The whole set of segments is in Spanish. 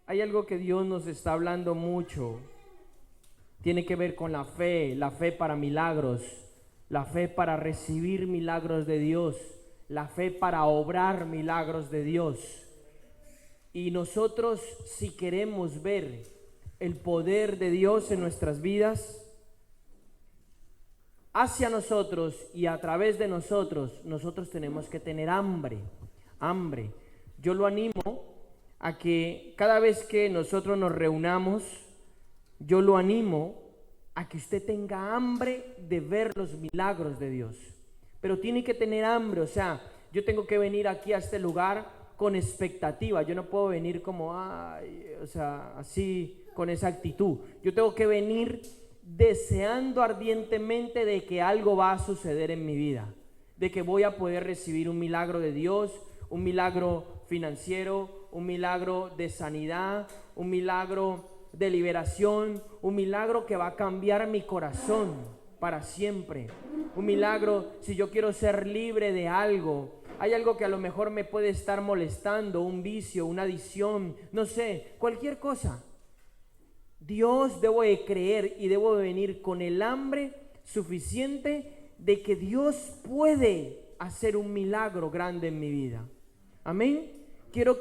hay algo que Dios nos está hablando mucho. Tiene que ver con la fe para milagros, la fe para recibir milagros de Dios, la fe para obrar milagros de Dios. Y nosotros, si queremos ver el poder de Dios en nuestras vidas, hacia nosotros y a través de nosotros, nosotros tenemos que tener hambre. Yo lo animo a que cada vez que nosotros nos reunamos, yo lo animo a que usted tenga hambre de ver los milagros de Dios. Pero tiene que tener hambre, o sea, yo tengo que venir aquí a este lugar con expectativa. Yo no puedo venir como, así, con esa actitud. Yo tengo que venir deseando ardientemente de que algo va a suceder en mi vida, de que voy a poder recibir un milagro de Dios, un milagro financiero, un milagro de sanidad, un milagro de liberación, un milagro que va a cambiar mi corazón para siempre, un milagro si yo quiero ser libre de algo. Hay algo que a lo mejor me puede estar molestando, un vicio, una adicción, no sé, cualquier cosa. Dios, debo de creer y debo de venir con el hambre suficiente de que Dios puede hacer un milagro grande en mi vida. Amén. Quiero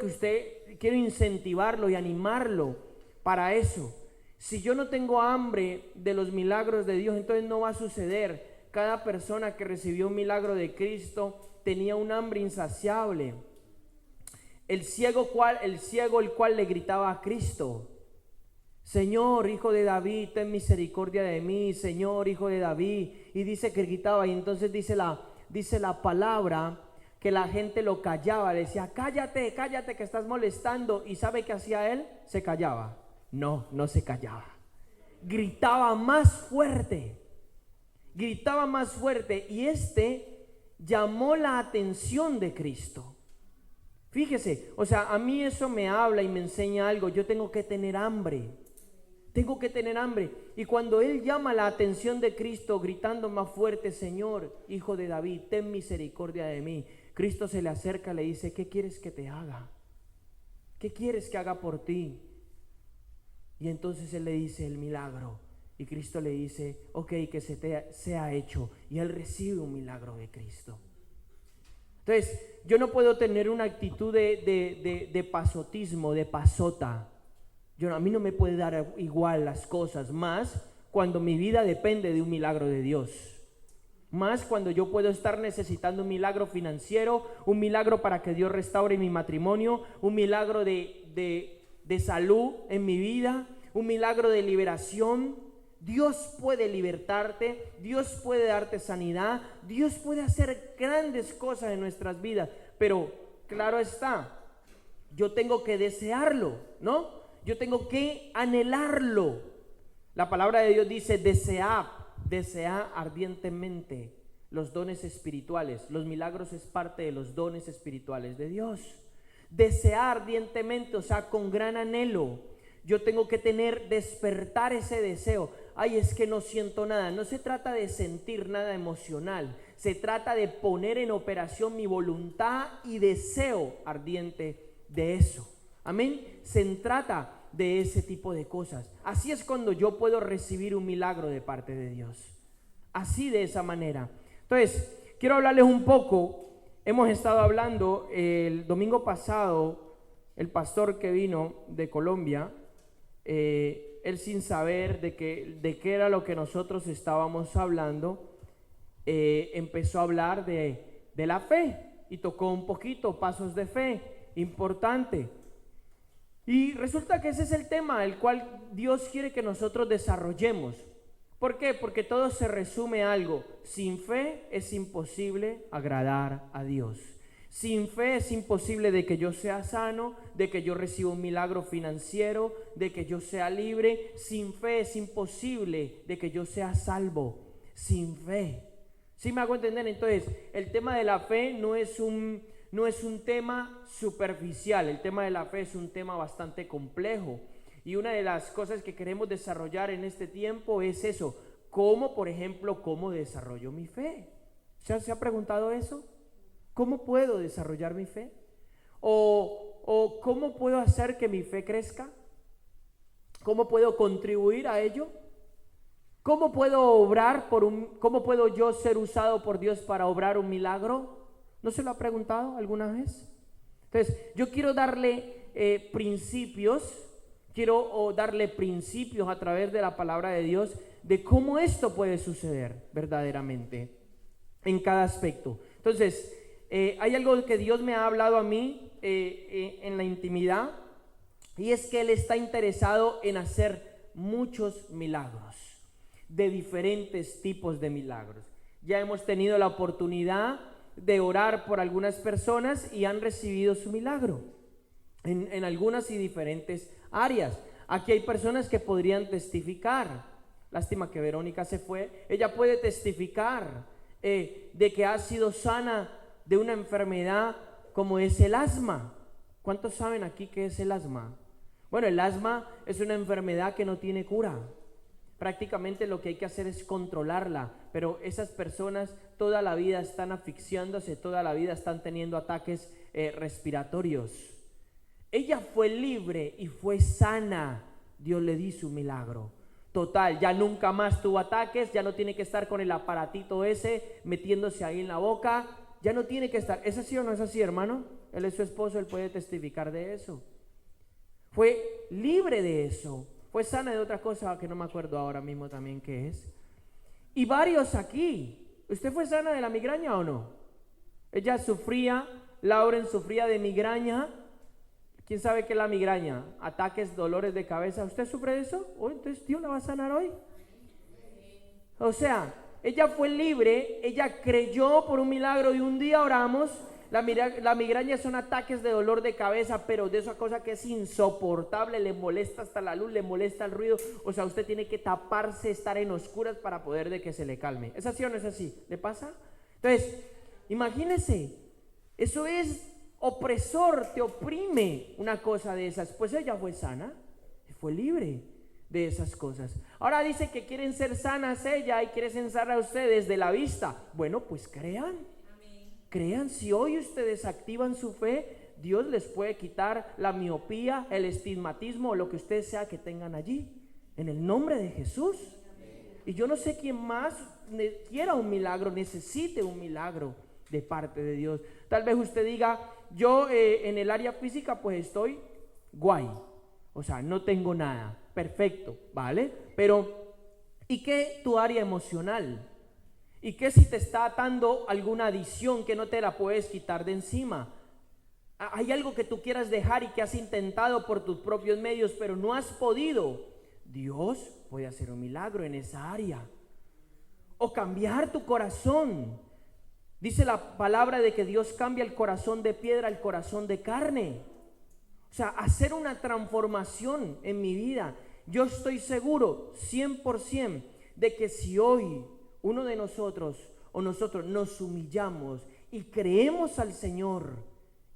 incentivarlo y animarlo para eso. Si yo no tengo hambre de los milagros de Dios, entonces no va a suceder. Cada persona que recibió un milagro de Cristo tenía un hambre insaciable. El ciego el cual le gritaba a Cristo: Señor, hijo de David, ten misericordia de mí, Señor, hijo de David. Y dice que gritaba, y entonces dice la palabra que la gente lo callaba, le decía: cállate, cállate, que estás molestando. ¿Y sabe qué hacía él? Se callaba. No se callaba. Gritaba más fuerte. Y llamó la atención de Cristo. Fíjese, o sea, a mí eso me habla y me enseña algo. Yo tengo que tener hambre. Y cuando él llama la atención de Cristo, gritando más fuerte: Señor, hijo de David, ten misericordia de mí, Cristo se le acerca y le dice: ¿qué quieres que te haga? ¿Qué quieres que haga por ti? Y entonces él le dice el milagro. Y Cristo le dice: ok, que sea hecho. Y él recibe un milagro de Cristo. Entonces, yo no puedo tener una actitud de pasotismo, de pasota. A mí no me puede dar igual las cosas, más cuando mi vida depende de un milagro de Dios. Más cuando yo puedo estar necesitando un milagro financiero, un milagro para que Dios restaure mi matrimonio, un milagro de salud en mi vida, un milagro de liberación. Dios puede libertarte, Dios puede darte sanidad, Dios puede hacer grandes cosas en nuestras vidas, pero claro está, yo tengo que desearlo, ¿no? Yo tengo que anhelarlo. La palabra de Dios dice: desead ardientemente los dones espirituales. Los milagros es parte de los dones espirituales de Dios. Desear ardientemente, o sea, con gran anhelo. Yo tengo que despertar ese deseo. Ay, es que no siento nada. No se trata de sentir nada emocional. Se trata de poner en operación mi voluntad y deseo ardiente de eso. Amén. Se trata de ese tipo de cosas. Así es cuando yo puedo recibir un milagro de parte de Dios. Así, de esa manera. Entonces, quiero hablarles un poco. Hemos estado hablando el domingo pasado, el pastor que vino de Colombia, él sin saber de qué era lo que nosotros estábamos hablando, empezó a hablar de la fe y tocó un poquito pasos de fe, importante. Y resulta que ese es el tema el cual Dios quiere que nosotros desarrollemos. ¿Por qué? Porque todo se resume a algo: sin fe es imposible agradar a Dios. Sin fe es imposible de que yo sea sano, de que yo reciba un milagro financiero, de que yo sea libre. Sin fe es imposible de que yo sea salvo. Sin fe. ¿Sí me hago entender? Entonces, el tema de la fe no es un tema superficial. El tema de la fe es un tema bastante complejo. Y una de las cosas que queremos desarrollar en este tiempo es eso. Por ejemplo, ¿cómo desarrollo mi fe? ¿Se ha preguntado eso? ¿Cómo puedo desarrollar mi fe? ¿O cómo puedo hacer que mi fe crezca? ¿Cómo puedo contribuir a ello? ¿Cómo puedo obrar cómo puedo yo ser usado por Dios para obrar un milagro? ¿No se lo ha preguntado alguna vez? Entonces, yo quiero darle principios a través de la palabra de Dios de cómo esto puede suceder verdaderamente en cada aspecto. Entonces, hay algo que Dios me ha hablado a mí en la intimidad, y es que Él está interesado en hacer muchos milagros, de diferentes tipos de milagros. Ya hemos tenido la oportunidad de orar por algunas personas y han recibido su milagro en algunas y diferentes áreas. Aquí hay personas que podrían testificar. Lástima que Verónica se fue. Ella puede testificar de que ha sido sana de una enfermedad como es el asma. ¿Cuántos saben aquí qué es el asma? Bueno, el asma es una enfermedad que no tiene cura. Prácticamente lo que hay que hacer es controlarla, pero esas personas toda la vida están asfixiándose, toda la vida están teniendo ataques respiratorios. Ella fue libre y fue sana. Dios le dio su milagro. Total, ya nunca más tuvo ataques, ya no tiene que estar con el aparatito ese metiéndose ahí en la boca, ya no tiene que estar. ¿Es así o no es así, hermano? Él es su esposo, él puede testificar de eso. Fue libre de eso. Fue sana de otra cosa que no me acuerdo ahora mismo también qué es. Y varios aquí. ¿Usted fue sana de la migraña o no? Ella sufría, Lauren sufría de migraña. ¿Quién sabe qué es la migraña? Ataques, dolores de cabeza. ¿Usted sufre de eso? Oh, entonces Dios la va a sanar hoy. O sea, ella fue libre, ella creyó por un milagro y un día oramos. La migraña son ataques de dolor de cabeza, pero de esa cosa que es insoportable, le molesta hasta la luz, le molesta el ruido. O sea, usted tiene que taparse, estar en oscuras para poder de que se le calme. ¿Es así o no es así? ¿Le pasa? Entonces, imagínese, eso es opresor, te oprime una cosa de esas. Pues ella fue sana, fue libre de esas cosas. Ahora dice que quieren ser sanas ella y quiere sanar a ustedes de la vista. Bueno, pues crean. Crean, si hoy ustedes activan su fe, Dios les puede quitar la miopía, el estigmatismo o lo que ustedes sea que tengan allí, en el nombre de Jesús. Y yo no sé quién más quiera un milagro, necesite un milagro de parte de Dios. Tal vez usted diga, yo en el área física pues estoy guay, o sea, no tengo nada, perfecto, ¿vale? Pero, ¿y qué tu área emocional? ¿Y qué si te está atando alguna adicción que no te la puedes quitar de encima? Hay algo que tú quieras dejar y que has intentado por tus propios medios, pero no has podido. Dios puede hacer un milagro en esa área. O cambiar tu corazón. Dice la palabra de que Dios cambia el corazón de piedra al corazón de carne. O sea, hacer una transformación en mi vida. Yo estoy seguro, 100%, de que si hoy uno de nosotros o nosotros nos humillamos y creemos al Señor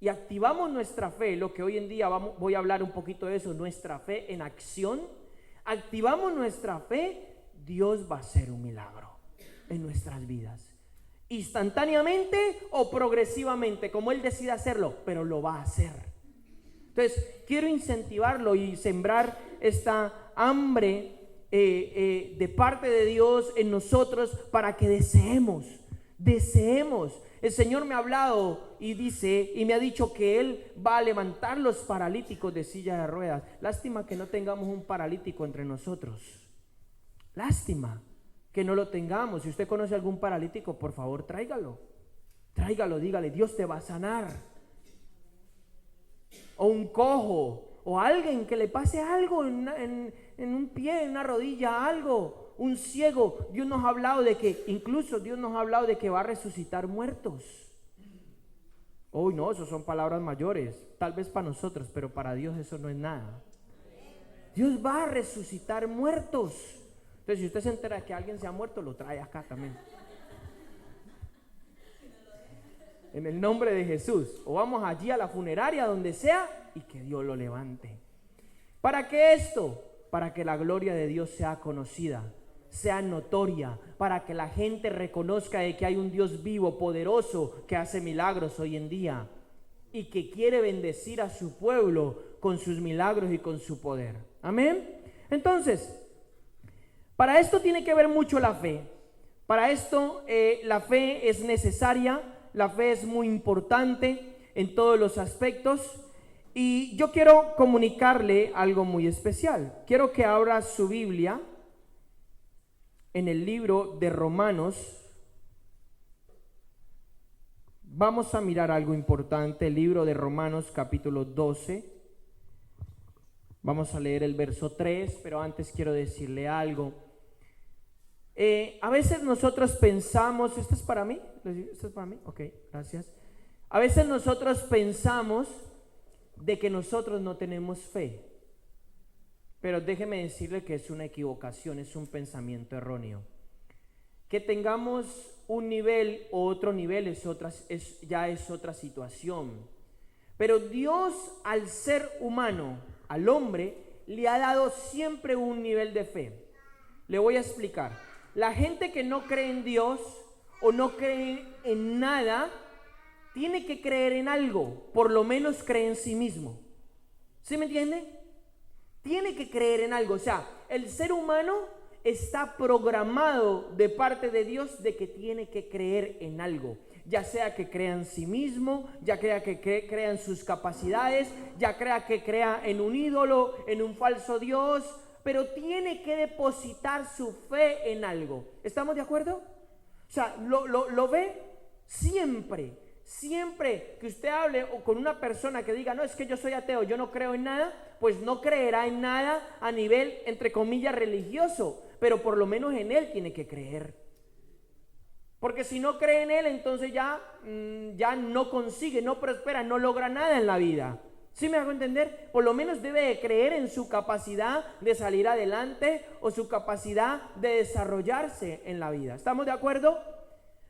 y activamos nuestra fe, lo que hoy en día voy a hablar un poquito de eso, nuestra fe en acción, activamos nuestra fe, Dios va a hacer un milagro en nuestras vidas, instantáneamente o progresivamente, como Él decida hacerlo, pero lo va a hacer. Entonces, quiero incentivarlo y sembrar esta hambre de parte de Dios en nosotros para que deseemos. El Señor me ha hablado y dice y me ha dicho que Él va a levantar los paralíticos de silla de ruedas. Lástima que no tengamos un paralítico entre nosotros. Lástima que no lo tengamos. Si usted conoce algún paralítico, por favor tráigalo, dígale, Dios te va a sanar. O un cojo, o alguien que le pase algo en un pie, en una rodilla, algo, un ciego. Dios nos ha hablado de que, incluso Dios nos ha hablado de que va a resucitar muertos. Uy, no, eso son palabras mayores, tal vez para nosotros, pero para Dios eso no es nada. Dios va a resucitar muertos. Entonces, si usted se entera que alguien se ha muerto, lo trae acá también. En el nombre de Jesús. O vamos allí a la funeraria, donde sea, y que Dios lo levante. ¿Para qué esto? Para que la gloria de Dios sea conocida, sea notoria, para que la gente reconozca de que hay un Dios vivo, poderoso, que hace milagros hoy en día y que quiere bendecir a su pueblo con sus milagros y con su poder. Amén. Entonces, para esto tiene que ver mucho la fe. Para esto la fe es necesaria, la fe es muy importante en todos los aspectos. Y yo quiero comunicarle algo muy especial. Quiero que abra su Biblia en el libro de Romanos. Vamos a mirar algo importante, el libro de Romanos capítulo 12. Vamos a leer el verso 3, pero antes quiero decirle algo. A veces nosotros pensamos, ¿esto es para mí? ¿Esto es para mí? Ok, gracias. A veces nosotros pensamos de que nosotros no tenemos fe, pero déjeme decirle que es una equivocación, es un pensamiento erróneo. Que tengamos un nivel o otro nivel ya es otra situación, pero Dios al ser humano, al hombre, le ha dado siempre un nivel de fe. Le voy a explicar. La gente que no cree en Dios o no cree en nada, tiene que creer en algo, por lo menos cree en sí mismo. ¿Sí me entiende? Tiene que creer en algo. O sea, el ser humano está programado de parte de Dios de que tiene que creer en algo. Ya sea que crea en sí mismo, ya sea que crea en sus capacidades, ya sea que crea en un ídolo, en un falso Dios, pero tiene que depositar su fe en algo. ¿Estamos de acuerdo? O sea, lo ve siempre. Siempre que usted hable o con una persona que diga, no, es que yo soy ateo, yo no creo en nada, pues no creerá en nada a nivel, entre comillas, religioso, pero por lo menos en él tiene que creer. Porque si no cree en él, entonces ya no consigue, no prospera, no logra nada en la vida. ¿Sí me hago entender? Por lo menos debe de creer en su capacidad de salir adelante o su capacidad de desarrollarse en la vida. ¿Estamos de acuerdo?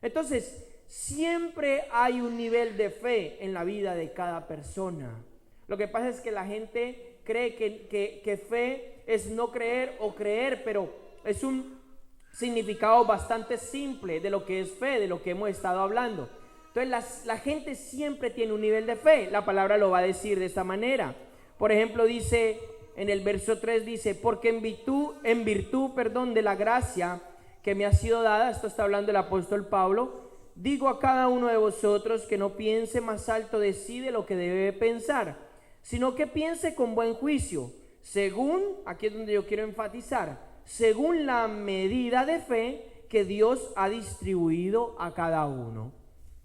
Entonces, siempre hay un nivel de fe en la vida de cada persona. Lo que pasa es que la gente cree que fe es no creer o creer, pero es un significado bastante simple de lo que es fe, de lo que hemos estado hablando. Entonces la gente siempre tiene un nivel de fe. La palabra lo va a decir de esta manera. Por ejemplo, dice en el verso 3, dice, porque en virtud de la gracia que me ha sido dada, esto está hablando el apóstol Pablo, digo a cada uno de vosotros que no piense más alto de sí de lo que debe pensar, sino que piense con buen juicio, según, aquí es donde yo quiero enfatizar, según la medida de fe que Dios ha distribuido a cada uno.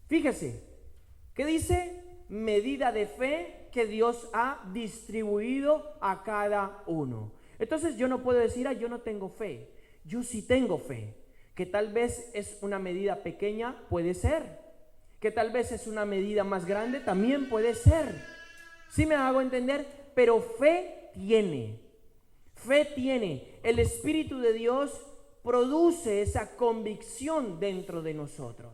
Fíjese, ¿qué dice? Medida de fe que Dios ha distribuido a cada uno. Entonces yo no puedo decir, yo no tengo fe. Yo sí tengo fe. Que tal vez es una medida pequeña, puede ser. Que tal vez es una medida más grande, también puede ser. ¿Sí me hago entender? Pero fe tiene. Fe tiene. El Espíritu de Dios produce esa convicción dentro de nosotros.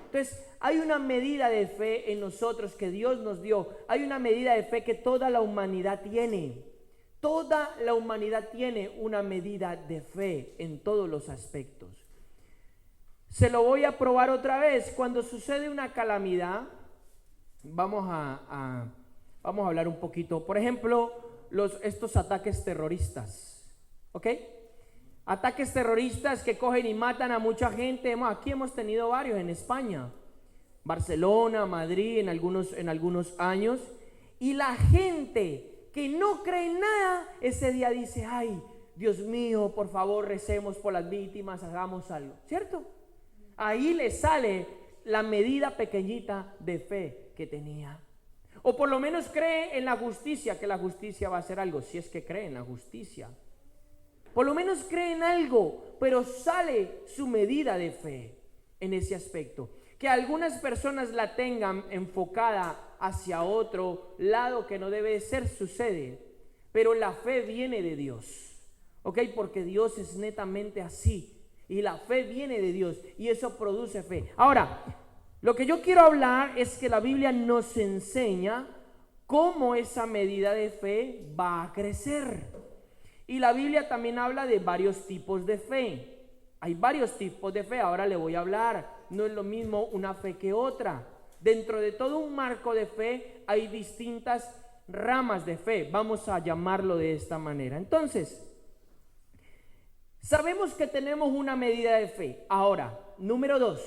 Entonces, hay una medida de fe en nosotros que Dios nos dio. Hay una medida de fe que toda la humanidad tiene. Toda la humanidad tiene una medida de fe en todos los aspectos. Se lo voy a probar otra vez. Cuando sucede una calamidad, vamos a hablar un poquito. Por ejemplo, estos ataques terroristas. ¿Ok? Ataques terroristas que cogen y matan a mucha gente. Aquí hemos tenido varios en España, Barcelona, Madrid, en algunos años. Y la gente que no cree en nada, ese día dice, ay, Dios mío, por favor, recemos por las víctimas, hagamos algo. ¿Cierto? Ahí le sale la medida pequeñita de fe que tenía. O por lo menos cree en la justicia, que la justicia va a hacer algo, si es que cree en la justicia. Por lo menos cree en algo, pero sale su medida de fe en ese aspecto. Que algunas personas la tengan enfocada hacia otro lado que no debe ser, sucede. Pero la fe viene de Dios, ¿ok? Porque Dios es netamente así. Y la fe viene de Dios y eso produce fe. Ahora, lo que yo quiero hablar es que la Biblia nos enseña cómo esa medida de fe va a crecer. Y la Biblia también habla de varios tipos de fe. Hay varios tipos de fe, ahora le voy a hablar. No es lo mismo una fe que otra. Dentro de todo un marco de fe hay distintas ramas de fe. Vamos a llamarlo de esta manera. Entonces, Sabemos que tenemos una medida de fe. Ahora, número 2,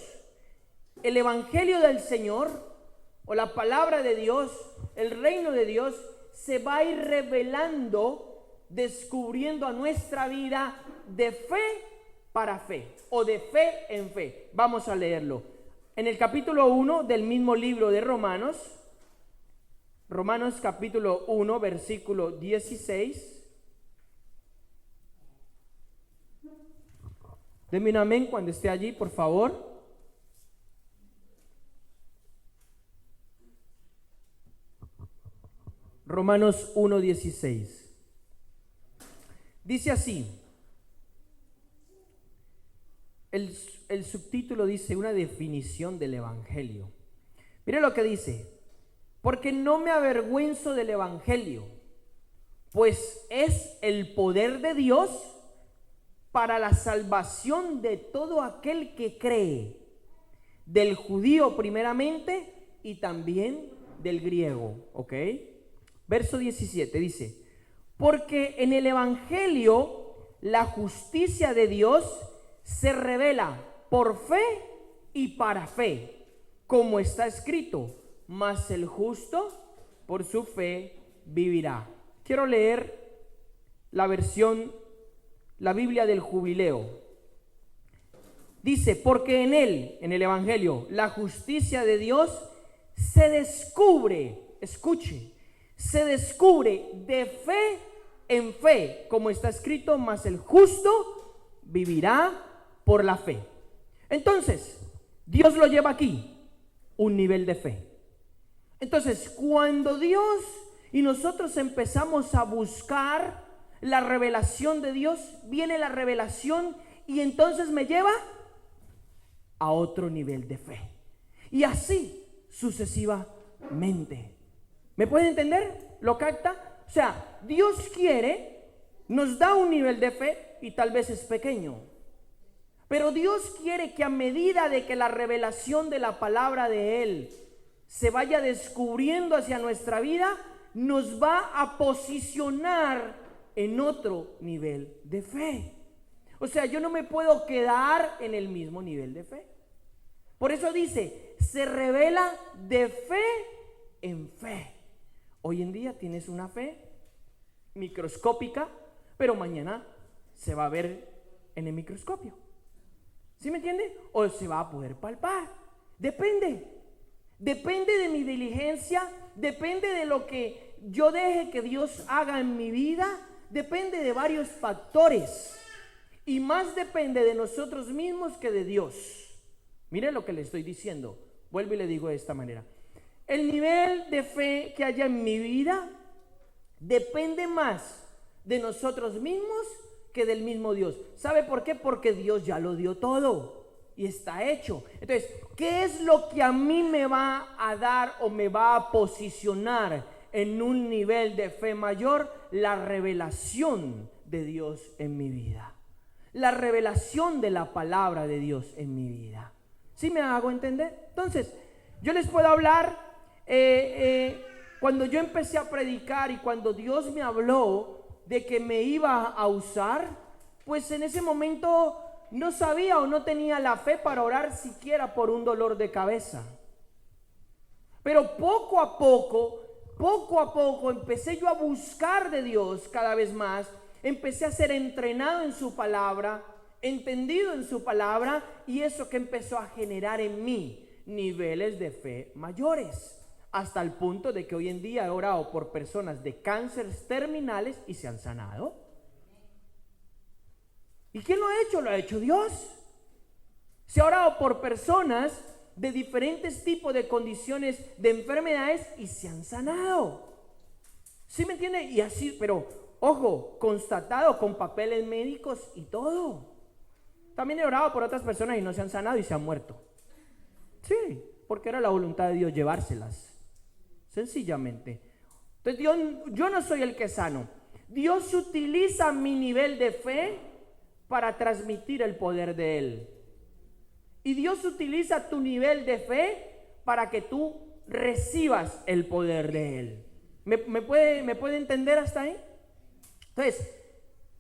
el Evangelio del Señor o la palabra de Dios, el reino de Dios, se va a ir revelando, descubriendo a nuestra vida de fe para fe o de fe en fe. Vamos a leerlo. En el capítulo 1 del mismo libro de Romanos, Romanos capítulo 1, versículo 16. Denme un amén cuando esté allí, por favor. Romanos 1:16. Dice así. El subtítulo dice una definición del Evangelio. Mire lo que dice. Porque no me avergüenzo del Evangelio, pues es el poder de Dios para la salvación de todo aquel que cree, del judío primeramente y también del griego. ¿Ok? Verso 17 dice, porque en el Evangelio la justicia de Dios se revela por fe y para fe, como está escrito, mas el justo por su fe vivirá. Quiero leer la versión, la Biblia del Jubileo. Dice, porque en él, en el Evangelio, la justicia de Dios se descubre, escuche, se descubre de fe en fe, como está escrito, mas el justo vivirá por la fe. Entonces, Dios lo lleva aquí, un nivel de fe. Entonces, cuando Dios y nosotros empezamos a buscar la revelación de Dios, viene la revelación y entonces me lleva a otro nivel de fe. Y así sucesivamente. ¿Me puede entender? ¿Lo capta? O sea, Dios quiere, nos da un nivel de fe y tal vez es pequeño. Pero Dios quiere que a medida de que la revelación de la palabra de Él se vaya descubriendo hacia nuestra vida, nos va a posicionar en otro nivel de fe. O sea, yo no me puedo quedar en el mismo nivel de fe. Por eso dice, se revela de fe en fe. Hoy en día tienes una fe microscópica, pero mañana se va a ver en el microscopio. ¿Sí me entiende? O se va a poder palpar. Depende de mi diligencia, depende de lo que yo deje que Dios haga en mi vida, depende de varios factores. Y más depende de nosotros mismos que de Dios. Mire lo que le estoy diciendo. Vuelvo y le digo de esta manera. El nivel de fe que haya en mi vida depende más de nosotros mismos que del mismo Dios. ¿Sabe por qué? Porque Dios ya lo dio todo y está hecho. Entonces, ¿qué es lo que a mí me va a dar o me va a posicionar en un nivel de fe mayor? La revelación de Dios en mi vida. La revelación de la palabra de Dios en mi vida. ¿Sí me hago entender? Entonces, yo les puedo hablar, cuando yo empecé a predicar y cuando Dios me habló de que me iba a usar, pues en ese momento no sabía o no tenía la fe para orar siquiera por un dolor de cabeza. Pero poco a poco empecé yo a buscar de Dios cada vez más. Empecé a ser entrenado en su palabra, entendido en su palabra, y eso que empezó a generar en mí niveles de fe mayores, hasta el punto de que hoy en día he orado por personas de cánceres terminales y se han sanado. ¿Y quién lo ha hecho? Lo ha hecho Dios. Se ha orado por personas de diferentes tipos de condiciones de enfermedades y se han sanado. ¿Sí me entiende? Y así, pero ojo, constatado con papeles médicos y todo. También he orado por otras personas y no se han sanado y se han muerto. Sí, porque era la voluntad de Dios llevárselas. Sencillamente. Entonces yo no soy el que sano. Dios utiliza mi nivel de fe para transmitir el poder de Él. Y Dios utiliza tu nivel de fe para que tú recibas el poder de Él. ¿Me puede entender hasta ahí? Entonces,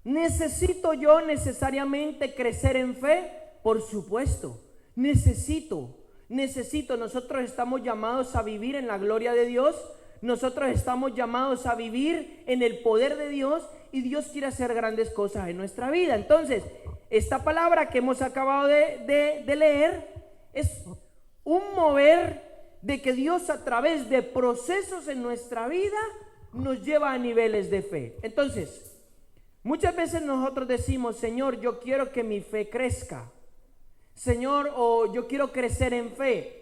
¿Necesito yo necesariamente crecer en fe? Por supuesto, necesito. Nosotros estamos llamados a vivir en la gloria de Dios. Nosotros estamos llamados a vivir en el poder de Dios y Dios quiere hacer grandes cosas en nuestra vida. Entonces, esta palabra que hemos acabado de leer es un mover de que Dios a través de procesos en nuestra vida nos lleva a niveles de fe. Entonces, muchas veces nosotros decimos, Señor, yo quiero que mi fe crezca. Señor, o yo quiero crecer en fe.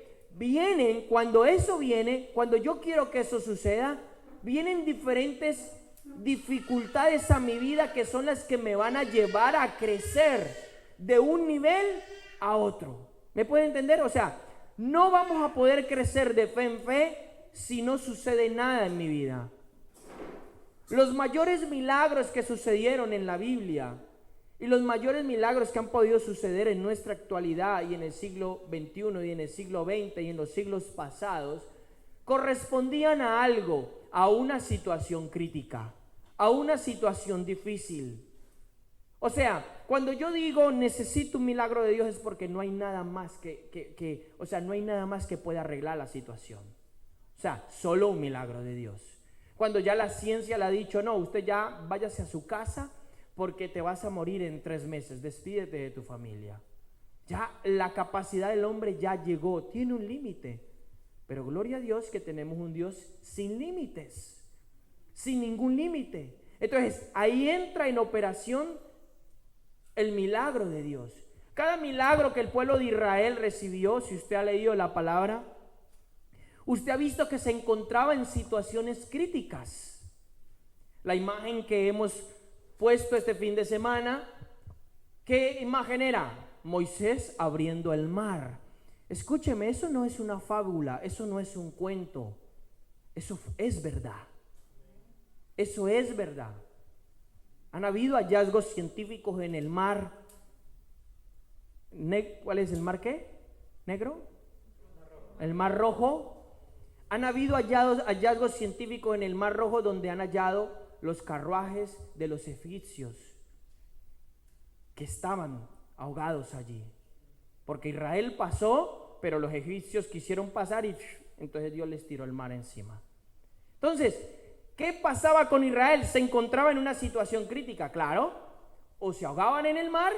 Cuando eso viene, cuando yo quiero que eso suceda, vienen diferentes dificultades a mi vida que son las que me van a llevar a crecer de un nivel a otro. ¿Me puede entender? O sea, no vamos a poder crecer de fe en fe si no sucede nada en mi vida. Los mayores milagros que sucedieron en la Biblia y los mayores milagros que han podido suceder en nuestra actualidad y en el siglo XXI y en el siglo XX y en los siglos pasados, correspondían a algo, a una situación crítica, a una situación difícil. O sea, cuando yo digo necesito un milagro de Dios es porque no hay nada más no hay nada más que pueda arreglar la situación. O sea, solo un milagro de Dios. Cuando ya la ciencia le ha dicho, no, usted ya váyase a su casa porque te vas a morir en 3 meses, despídete de tu familia. Ya la capacidad del hombre ya llegó, tiene un límite. Pero gloria a Dios que tenemos un Dios sin límites, sin ningún límite. Entonces ahí entra en operación el milagro de Dios. Cada milagro que el pueblo de Israel recibió, si usted ha leído la palabra, usted ha visto que se encontraba en situaciones críticas. La imagen que hemos puesto este fin de semana, ¿qué imagen era? Moisés abriendo el mar. Escúcheme, eso no es una fábula, eso no es un cuento, eso es verdad. Eso es verdad. Han habido hallazgos científicos en el mar. ¿Cuál es el mar qué? ¿Negro? El mar Rojo. Han habido hallazgos científicos en el mar Rojo donde han hallado los carruajes de los egipcios que estaban ahogados allí. Porque Israel pasó, pero los egipcios quisieron pasar y entonces Dios les tiró el mar encima. Entonces, ¿qué pasaba con Israel? Se encontraba en una situación crítica, claro. O se ahogaban en el mar,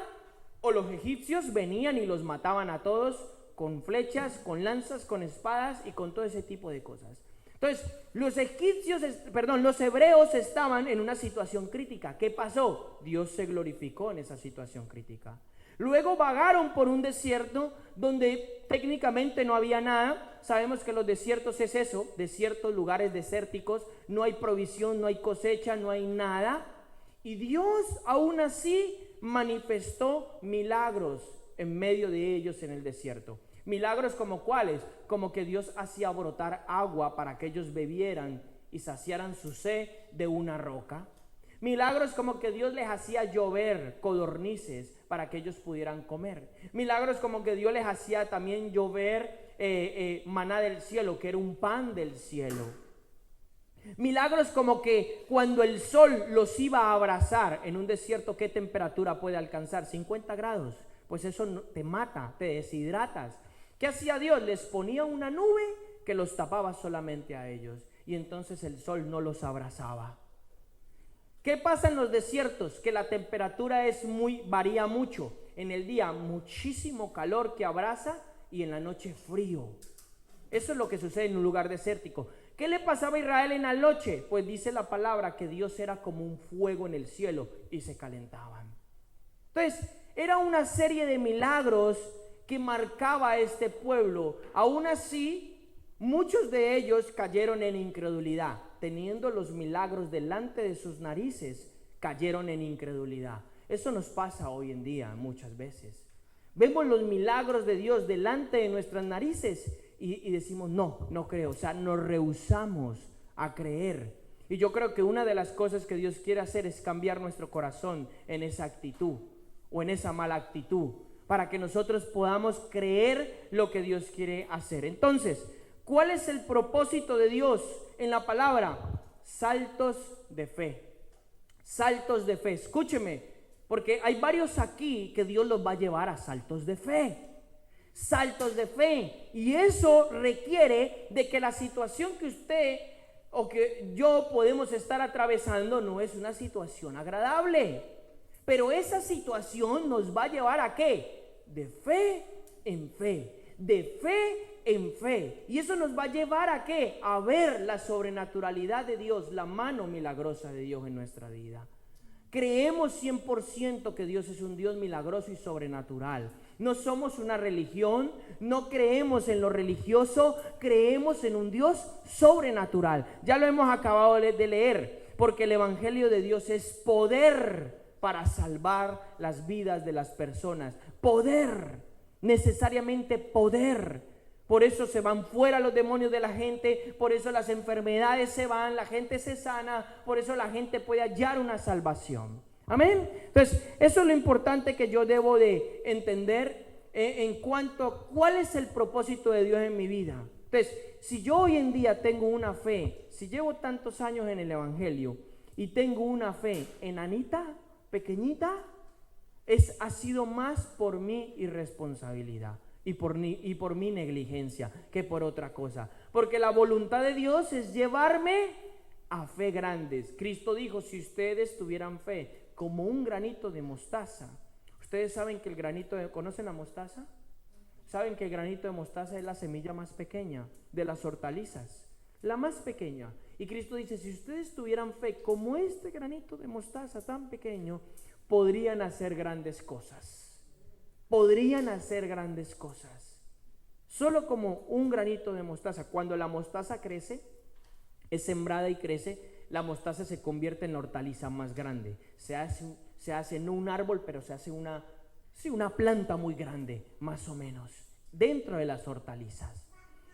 o los egipcios venían y los mataban a todos con flechas, con lanzas, con espadas y con todo ese tipo de cosas. Entonces, los hebreos estaban en una situación crítica. ¿Qué pasó? Dios se glorificó en esa situación crítica. Luego vagaron por un desierto donde técnicamente no había nada. Sabemos que los desiertos es eso, desiertos, lugares desérticos, no hay provisión, no hay cosecha, no hay nada. Y Dios aún así manifestó milagros en medio de ellos en el desierto. Milagros como cuáles, como que Dios hacía brotar agua para que ellos bebieran y saciaran su sed de una roca. Milagros como que Dios les hacía llover codornices para que ellos pudieran comer. Milagros como que Dios les hacía también llover maná del cielo, que era un pan del cielo. Milagros como que cuando el sol los iba a abrasar en un desierto, ¿qué temperatura puede alcanzar? 50 grados. Pues eso te mata, te deshidratas. ¿Qué hacía Dios? Les ponía una nube que los tapaba solamente a ellos y entonces el sol no los abrasaba. ¿Qué pasa en los desiertos? Que la temperatura varía mucho. En el día muchísimo calor que abraza y en la noche frío. Eso es lo que sucede en un lugar desértico. ¿Qué le pasaba a Israel en la noche? Pues dice la palabra que Dios era como un fuego en el cielo y se calentaban. Entonces, era una serie de milagros que marcaba a este pueblo. Aún así, muchos de ellos cayeron en incredulidad. Teniendo los milagros delante de sus narices, cayeron en incredulidad. Eso nos pasa hoy en día muchas veces. Vemos los milagros de Dios delante de nuestras narices y decimos, no creo. O sea, nos rehusamos a creer. Y yo creo que una de las cosas que Dios quiere hacer es cambiar nuestro corazón en esa actitud o en esa mala actitud, para que nosotros podamos creer lo que Dios quiere hacer. Entonces, ¿cuál es el propósito de Dios en la palabra? Saltos de fe. saltos de fe. Escúcheme, porque hay varios aquí que Dios los va a llevar a saltos de fe. Saltos de fe. Y eso requiere de que la situación que usted o que yo podemos estar atravesando no es una situación agradable. Pero esa situación nos va a llevar ¿a qué? De fe en fe. De fe en fe. Y eso nos va a llevar ¿a qué? A ver la sobrenaturalidad de Dios, la mano milagrosa de Dios en nuestra vida. Creemos 100% que Dios es un Dios milagroso y sobrenatural. No somos una religión, no creemos en lo religioso, creemos en un Dios sobrenatural. Ya lo hemos acabado de leer, porque el Evangelio de Dios es poder para salvar las vidas de las personas. Poder, necesariamente poder. Por eso se van fuera los demonios de la gente, por eso las enfermedades se van, la gente se sana, por eso la gente puede hallar una salvación. Amén. Entonces, eso es lo importante que yo debo de entender en cuanto a cuál es el propósito de Dios en mi vida. Entonces, si yo hoy en día tengo una fe, si llevo tantos años en el Evangelio y tengo una fe enanita, pequeñita, ha sido más por mi irresponsabilidad y por mi negligencia que por otra cosa. Porque la voluntad de Dios es llevarme a fe grandes. Cristo dijo, si ustedes tuvieran fe como un granito de mostaza. Ustedes saben que ¿conocen la mostaza? Saben que el granito de mostaza es la semilla más pequeña de las hortalizas, la más pequeña. Y Cristo dice, si ustedes tuvieran fe como este granito de mostaza tan pequeño, podrían hacer grandes cosas. Podrían hacer grandes cosas. Solo como un granito de mostaza. Cuando la mostaza crece, es sembrada y crece, la mostaza se convierte en la hortaliza más grande. Se hace no un árbol, pero se hace una planta muy grande, más o menos, dentro de las hortalizas.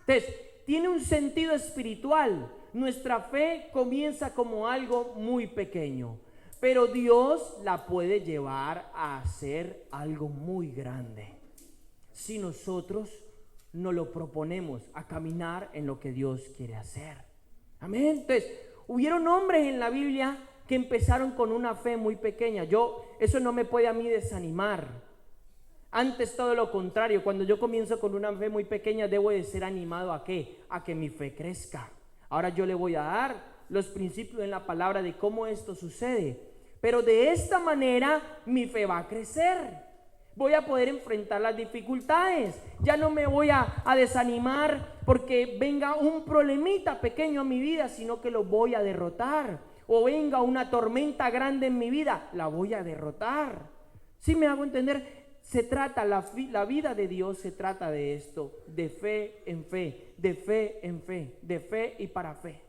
Entonces, tiene un sentido espiritual. Nuestra fe comienza como algo muy pequeño, pero Dios la puede llevar a hacer algo muy grande si nosotros nos lo proponemos, a caminar en lo que Dios quiere hacer. Amén. Entonces, hubieron hombres en la Biblia que empezaron con una fe muy pequeña. Eso no me puede a mí desanimar. Antes todo lo contrario, cuando yo comienzo con una fe muy pequeña, debo de ser animado ¿a qué? A que mi fe crezca. Ahora yo le voy a dar los principios en la palabra de cómo esto sucede. Pero de esta manera mi fe va a crecer. Voy a poder enfrentar las dificultades. Ya no me voy a desanimar porque venga un problemita pequeño a mi vida, sino que lo voy a derrotar. O venga una tormenta grande en mi vida, la voy a derrotar. ¿Sí me hago entender? Se trata, la vida de Dios se trata de esto, de fe en fe, de fe en fe, de fe y para fe.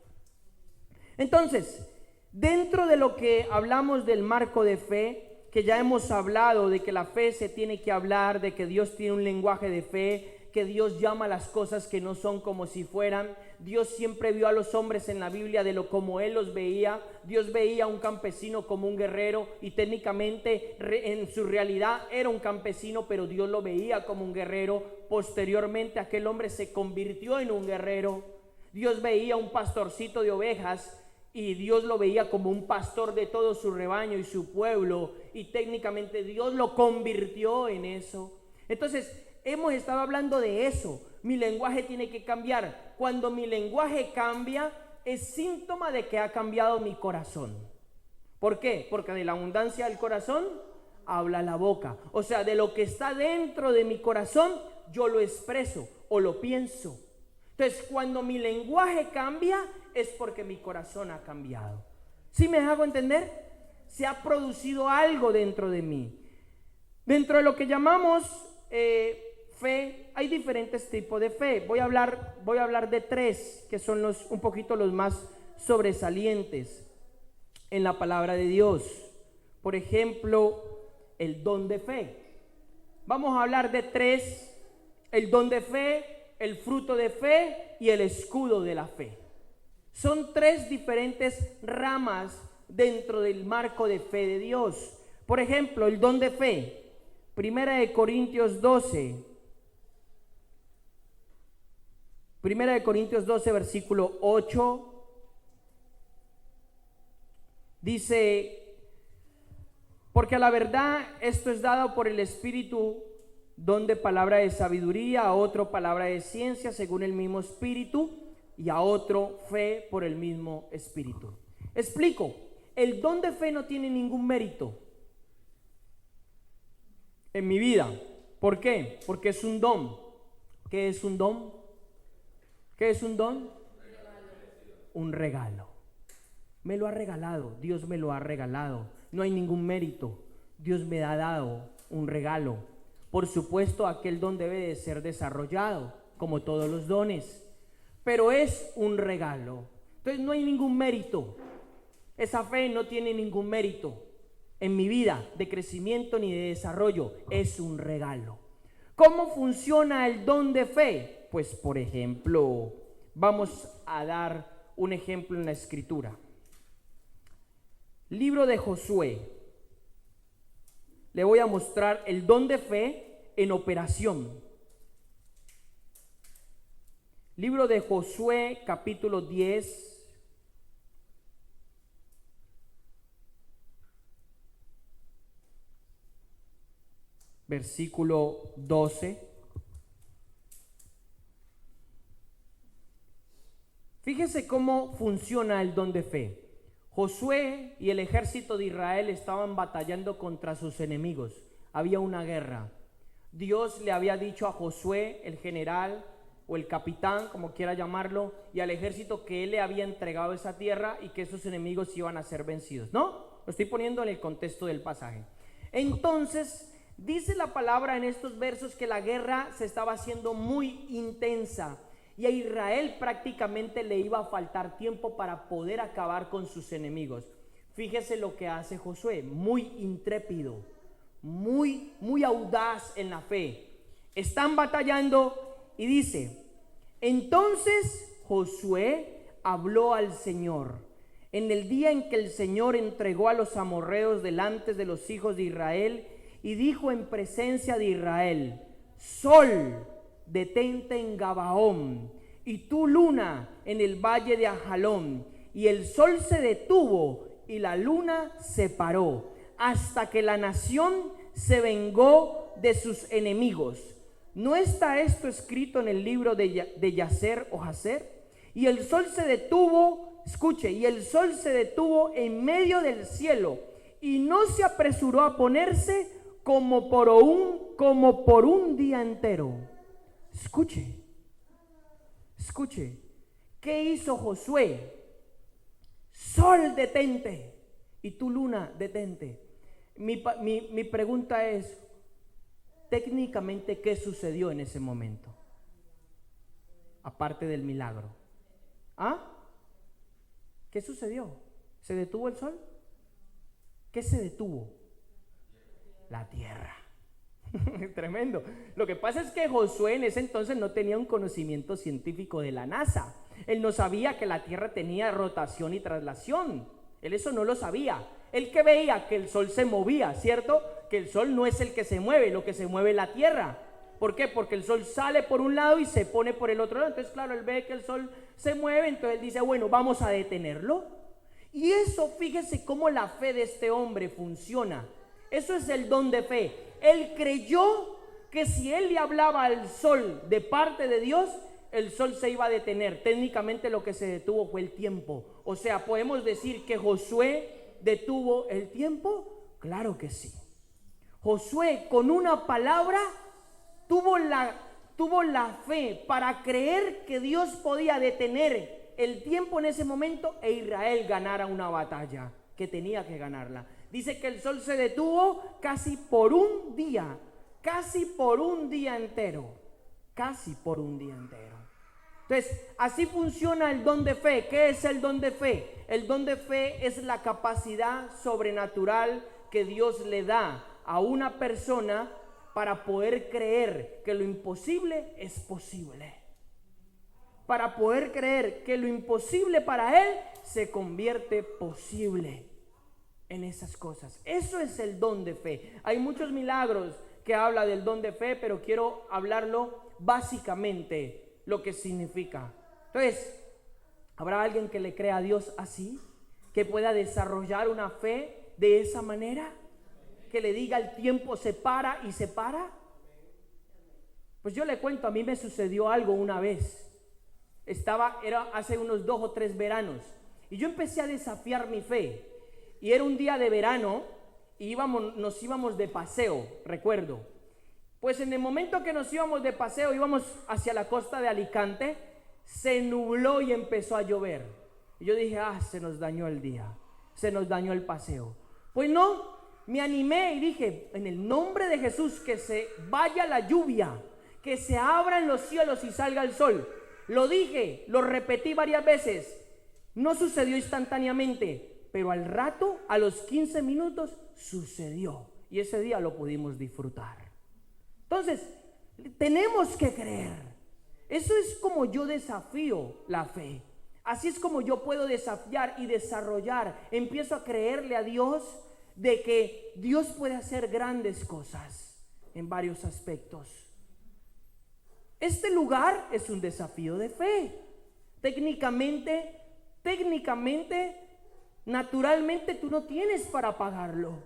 Entonces, dentro de lo que hablamos del marco de fe, que ya hemos hablado de que la fe se tiene que hablar, de que Dios tiene un lenguaje de fe, que Dios llama las cosas que no son como si fueran. Dios siempre vio a los hombres en la Biblia como Él los veía. Dios veía a un campesino como un guerrero y técnicamente en su realidad era un campesino, pero Dios lo veía como un guerrero. Posteriormente aquel hombre se convirtió en un guerrero. Dios veía un pastorcito de ovejas y Dios lo veía como un pastor de todo su rebaño y su pueblo, y técnicamente Dios lo convirtió en eso. Entonces, hemos estado hablando de eso. Mi lenguaje tiene que cambiar. Cuando mi lenguaje cambia, es síntoma de que ha cambiado mi corazón. ¿Por qué? Porque de la abundancia del corazón habla la boca. O sea, de lo que está dentro de mi corazón, yo lo expreso o lo pienso. Entonces, cuando mi lenguaje cambia, es porque mi corazón ha cambiado. ¿Sí me hago entender? Se ha producido algo dentro de mí. Dentro de lo que llamamos fe, hay diferentes tipos de fe. Voy a hablar de tres, que son un poquito los más sobresalientes en la palabra de Dios. Por ejemplo, el don de fe. Vamos a hablar de tres: el don de fe, el fruto de fe y el escudo de la fe. Son tres diferentes ramas dentro del marco de fe de Dios. Por ejemplo, el don de fe. Primera de Corintios 12, versículo 8, dice: Porque a la verdad esto es dado por el Espíritu, don de palabra de sabiduría, a otro palabra de ciencia según el mismo Espíritu, y a otro fe por el mismo Espíritu. Explico, el don de fe no tiene ningún mérito en mi vida. ¿Por qué? Porque es un don. ¿Qué es un don? ¿Qué es un don? Un regalo. Me lo ha regalado, Dios me lo ha regalado. No hay ningún mérito. Dios me ha dado un regalo. Por supuesto, aquel don debe de ser desarrollado, como todos los dones, pero es un regalo. Entonces no hay ningún mérito. Esa fe no tiene ningún mérito en mi vida de crecimiento ni de desarrollo. Es un regalo. ¿Cómo funciona el don de fe? Pues, por ejemplo, vamos a dar un ejemplo en la Escritura. Libro de Josué. Le voy a mostrar el don de fe en operación. Libro de Josué, capítulo 10. Versículo 12. Fíjese cómo funciona el don de fe. Josué y el ejército de Israel estaban batallando contra sus enemigos. Había una guerra. Dios le había dicho a Josué, el general o el capitán, como quiera llamarlo, y al ejército que él le había entregado esa tierra y que esos enemigos iban a ser vencidos. ¿No? Lo estoy poniendo en el contexto del pasaje. Entonces, dice la palabra en estos versos que la guerra se estaba haciendo muy intensa. Y a Israel prácticamente le iba a faltar tiempo para poder acabar con sus enemigos. Fíjese lo que hace Josué, muy intrépido, muy audaz en la fe. Están batallando y dice: entonces Josué habló al Señor en el día en que el Señor entregó a los amorreos delante de los hijos de Israel, y dijo en presencia de Israel: Sol, detente en Gabaón, y tú, luna, en el valle de Ajalón. Y el sol se detuvo y la luna se paró, hasta que la nación se vengó de sus enemigos. ¿No está esto escrito en el libro de Yacer o Jacer? Y el sol se detuvo, escuche, y el sol se detuvo en medio del cielo, y no se apresuró a ponerse como por un día entero. Escuche, ¿qué hizo Josué? Sol, detente, y tú, luna, detente. Mi pregunta es, técnicamente, ¿qué sucedió en ese momento? Aparte del milagro. ¿Qué sucedió? ¿Se detuvo el sol? ¿Qué se detuvo? La tierra. Tremendo. Lo que pasa es que Josué en ese entonces no tenía un conocimiento científico de la NASA. Él no sabía que la tierra tenía rotación y traslación. Él eso no lo sabía. Él que veía que el sol se movía, ¿cierto? Que el sol no es el que se mueve, lo que se mueve es la tierra. ¿Por qué? Porque el sol sale por un lado y se pone por el otro lado. Entonces, claro, él ve que el sol se mueve, entonces él dice, bueno, vamos a detenerlo. Y eso, fíjese cómo la fe de este hombre funciona. Eso es el don de fe. Él creyó que si él le hablaba al sol de parte de Dios, el sol se iba a detener. Técnicamente lo que se detuvo fue el tiempo. O sea, ¿podemos decir que Josué detuvo el tiempo? Claro que sí. Josué, con una palabra, tuvo la fe para creer que Dios podía detener el tiempo en ese momento e Israel ganara una batalla que tenía que ganarla. Dice que el sol se detuvo casi por un día entero. Entonces, así funciona el don de fe. ¿Qué es el don de fe? El don de fe es la capacidad sobrenatural que Dios le da a una persona para poder creer que lo imposible es posible. Para poder creer que lo imposible para él se convierte posible en esas cosas. Eso es el don de fe. Hay muchos milagros que habla del don de fe, pero quiero hablarlo básicamente lo que significa. Entonces, ¿habrá alguien que le crea a Dios así? ¿Que pueda desarrollar una fe de esa manera? que le diga el tiempo se para y se para? Pues yo le cuento, a mí me sucedió algo una vez. Era hace unos 2 o 3 veranos, y yo empecé a desafiar mi fe, y era un día de verano, y nos íbamos de paseo, recuerdo. Pues en el momento que nos íbamos de paseo, íbamos hacia la costa de Alicante, se nubló y empezó a llover. Y yo dije, se nos dañó el día, se nos dañó el paseo. Pues no, me animé y dije, en el nombre de Jesús, que se vaya la lluvia, que se abran los cielos y salga el sol. Lo dije, lo repetí varias veces. No sucedió instantáneamente, pero al rato, a los 15 minutos, sucedió. Y ese día lo pudimos disfrutar. Entonces, tenemos que creer. Eso es como yo desafío la fe. Así es como yo puedo desafiar y desarrollar. Empiezo a creerle a Dios de que Dios puede hacer grandes cosas en varios aspectos. Este lugar es un desafío de fe. Técnicamente, naturalmente tú no tienes para pagarlo.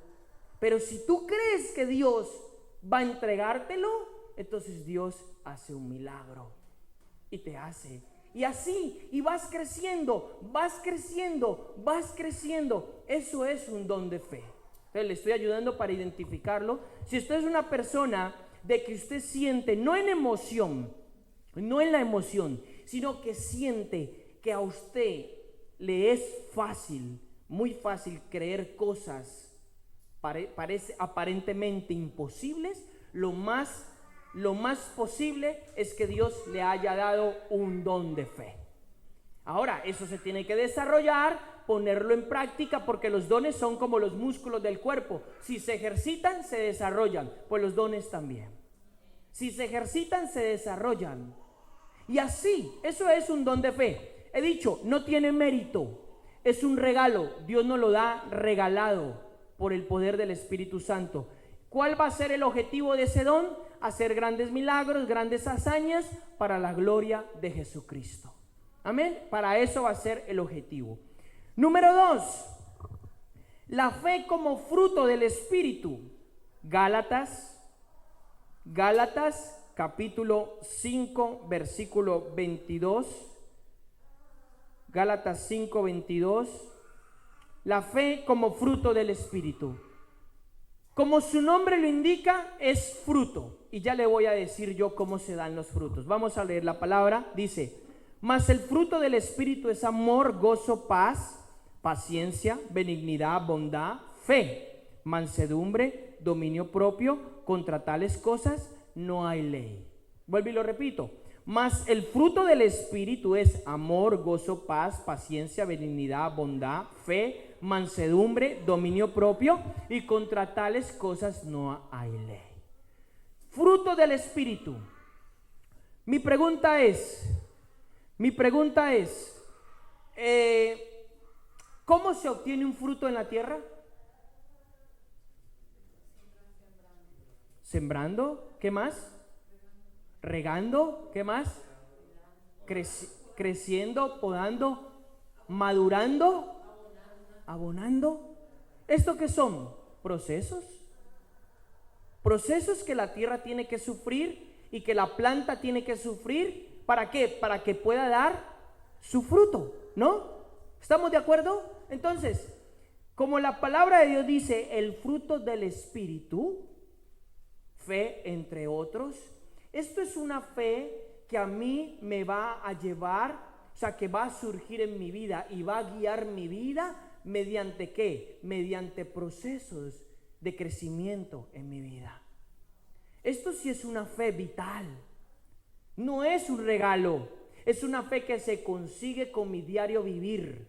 Pero si tú crees que Dios va a entregártelo, entonces Dios hace un milagro y te hace. Y así, y vas creciendo. Eso es un don de fe. Entonces, le estoy ayudando para identificarlo. Si usted es una persona de que usted siente, no en la emoción, sino que siente que a usted le es fácil, muy fácil creer cosas parece aparentemente imposibles, lo más posible es que Dios le haya dado un don de fe. Ahora, eso se tiene que desarrollar, ponerlo en práctica, porque los dones son como los músculos del cuerpo. Si se ejercitan, se desarrollan, pues los dones también. Si se ejercitan, se desarrollan. Y así, eso es un don de fe. He dicho, no tiene mérito, es un regalo. Dios nos lo da regalado por el poder del Espíritu Santo. ¿Cuál va a ser el objetivo de ese don? Hacer grandes milagros, grandes hazañas para la gloria de Jesucristo. Amén. Para eso va a ser el objetivo. Número 2, la fe como fruto del Espíritu. Gálatas capítulo 5 versículo 22. Gálatas 5, 22. La fe como fruto del Espíritu. Como su nombre lo indica, es fruto. Y ya le voy a decir yo cómo se dan los frutos. Vamos a leer la palabra. Dice, mas el fruto del Espíritu es amor, gozo, paz, paciencia, benignidad, bondad, fe, mansedumbre, dominio propio. Contra tales cosas no hay ley. Vuelvo y lo repito. Mas el fruto del Espíritu es amor, gozo, paz, paciencia, benignidad, bondad, fe, mansedumbre, dominio propio, y contra tales cosas no hay ley. Fruto del Espíritu. Mi pregunta es, ¿cómo se obtiene un fruto en la tierra? Sembrando, ¿qué más? Regando, ¿qué más? Creciendo, podando, madurando, abonando. ¿Esto qué son? Procesos. Procesos que la tierra tiene que sufrir y que la planta tiene que sufrir. ¿Para qué? Para que pueda dar su fruto, ¿no? ¿Estamos de acuerdo? Entonces, como la palabra de Dios dice, el fruto del Espíritu, fe entre otros, esto es una fe que a mí me va a llevar, o sea, que va a surgir en mi vida y va a guiar mi vida mediante ¿qué? Mediante procesos de crecimiento en mi vida. Esto sí es una fe vital, no es un regalo, es una fe que se consigue con mi diario vivir,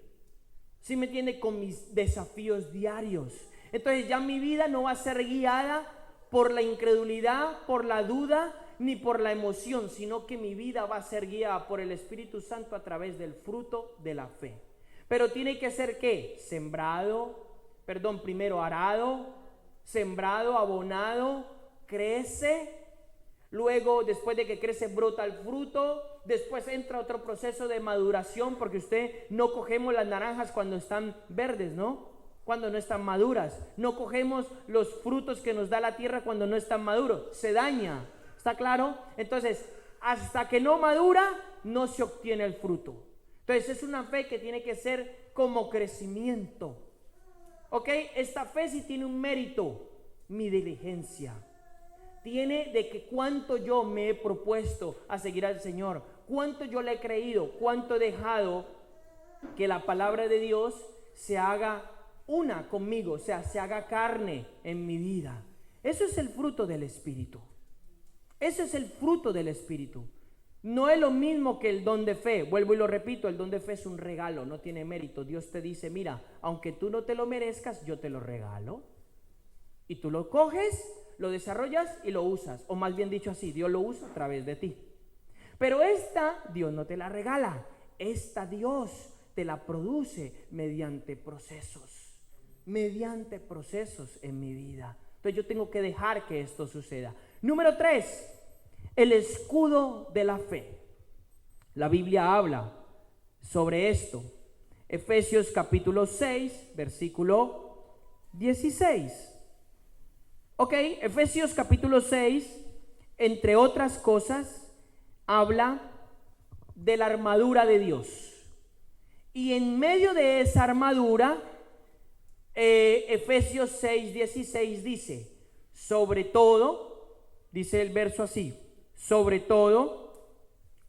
¿sí me entiende? Con mis desafíos diarios. Entonces ya mi vida no va a ser guiada por la incredulidad, por la duda, ni por la emoción, sino que mi vida va a ser guiada por el Espíritu Santo a través del fruto de la fe. Pero tiene que ser ¿qué? Primero arado, sembrado, abonado, crece, luego después de que crece brota el fruto, después entra otro proceso de maduración, porque no cogemos las naranjas cuando están verdes, ¿no? cuando no están maduras. No cogemos los frutos que nos da la tierra cuando no están maduros. Se daña. ¿Está claro? Entonces, hasta que no madura, no se obtiene el fruto. Entonces, es una fe que tiene que ser como crecimiento. ¿Ok? Esta fe sí tiene un mérito. Mi diligencia. Tiene de que cuánto yo me he propuesto a seguir al Señor. Cuánto yo le he creído. Cuánto he dejado que la palabra de Dios se haga una conmigo, o sea, se haga carne en mi vida. Eso es el fruto del Espíritu. Ese es el fruto del Espíritu. No es lo mismo que el don de fe. Vuelvo y lo repito, el don de fe es un regalo, no tiene mérito. Dios te dice, mira, aunque tú no te lo merezcas, yo te lo regalo. Y tú lo coges, lo desarrollas y lo usas. O más bien dicho así, Dios lo usa a través de ti. Pero esta, Dios no te la regala. Esta Dios te la produce mediante procesos en mi vida. Entonces yo tengo que dejar que esto suceda. Número 3, el escudo de la fe. La Biblia habla sobre esto. Efesios capítulo 6, versículo 16. Ok, Efesios capítulo 6, entre otras cosas, habla de la armadura de Dios. Y en medio de esa armadura, Efesios 6, 16 dice, sobre todo, dice el verso así, sobre todo,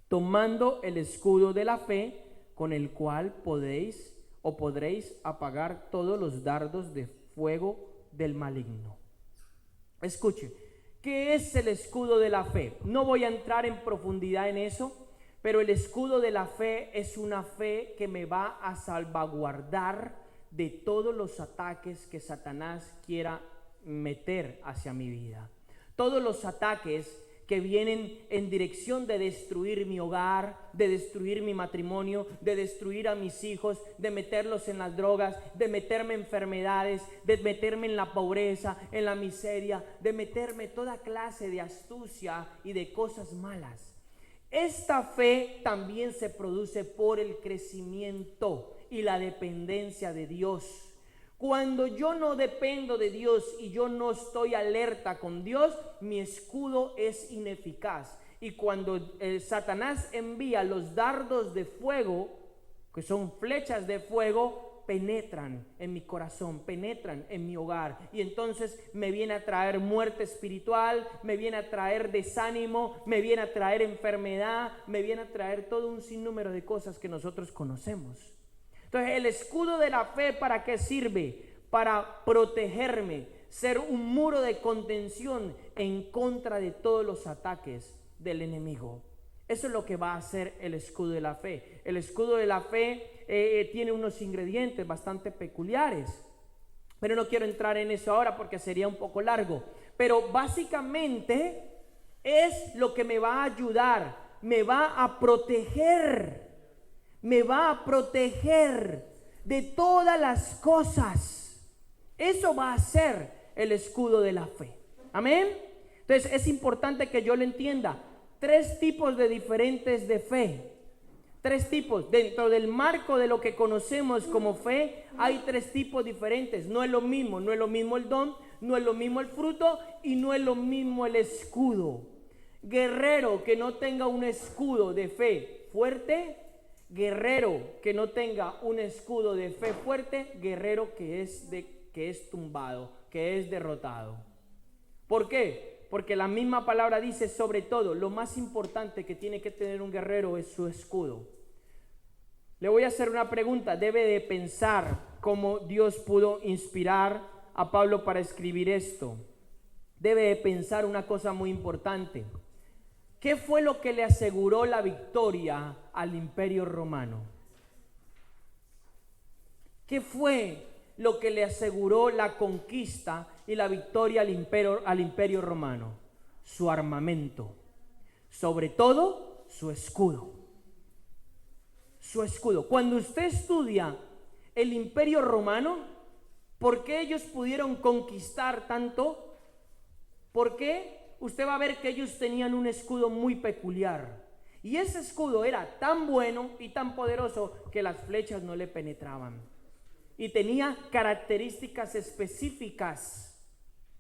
tomando el escudo de la fe, con el cual podréis apagar todos los dardos de fuego del maligno. Escuche, ¿qué es el escudo de la fe? No voy a entrar en profundidad en eso, pero el escudo de la fe es una fe que me va a salvaguardar de todos los ataques que Satanás quiera meter hacia mi vida. Todos los ataques que vienen en dirección de destruir mi hogar, de destruir mi matrimonio, de destruir a mis hijos, de meterlos en las drogas, de meterme en enfermedades, de meterme en la pobreza, en la miseria, de meterme toda clase de astucia y de cosas malas. Esta fe también se produce por el crecimiento y la dependencia de Dios. Cuando yo no dependo de Dios y yo no estoy alerta con Dios, mi escudo es ineficaz. Y cuando Satanás envía los dardos de fuego, que son flechas de fuego, penetran en mi corazón, penetran en mi hogar. Y entonces me viene a traer muerte espiritual, me viene a traer desánimo, me viene a traer enfermedad, me viene a traer todo un sinnúmero de cosas que nosotros conocemos. Entonces, el escudo de la fe, ¿para qué sirve? Para protegerme, ser un muro de contención en contra de todos los ataques del enemigo. Eso es lo que va a hacer el escudo de la fe. El escudo de la fe tiene unos ingredientes bastante peculiares, pero no quiero entrar en eso ahora porque sería un poco largo. Pero básicamente es lo que me va a ayudar, me va a proteger de todas las cosas. Eso va a ser el escudo de la fe. Amén. Entonces es importante que yo lo entienda. 3 tipos de diferentes de fe. 3 tipos. Dentro del marco de lo que conocemos como fe, hay 3 tipos diferentes. No es lo mismo el don, no es lo mismo el fruto y no es lo mismo el escudo. Guerrero que no tenga un escudo de fe fuerte, guerrero que no tenga un escudo de fe fuerte, guerrero que es tumbado, que es derrotado. ¿Por qué? Porque la misma palabra dice, sobre todo, lo más importante que tiene que tener un guerrero es su escudo. Le voy a hacer una pregunta. Debe de pensar cómo Dios pudo inspirar a Pablo para escribir esto. Debe de pensar una cosa muy importante. ¿Qué fue lo que le aseguró la victoria al Imperio Romano? ¿Qué fue lo que le aseguró la conquista y la victoria al Imperio Romano? Su armamento, sobre todo su escudo. Su escudo. Cuando usted estudia el Imperio Romano, ¿por qué ellos pudieron conquistar tanto? ¿Por qué? Usted va a ver que ellos tenían un escudo muy peculiar. Y ese escudo era tan bueno y tan poderoso que las flechas no le penetraban. y tenía características específicas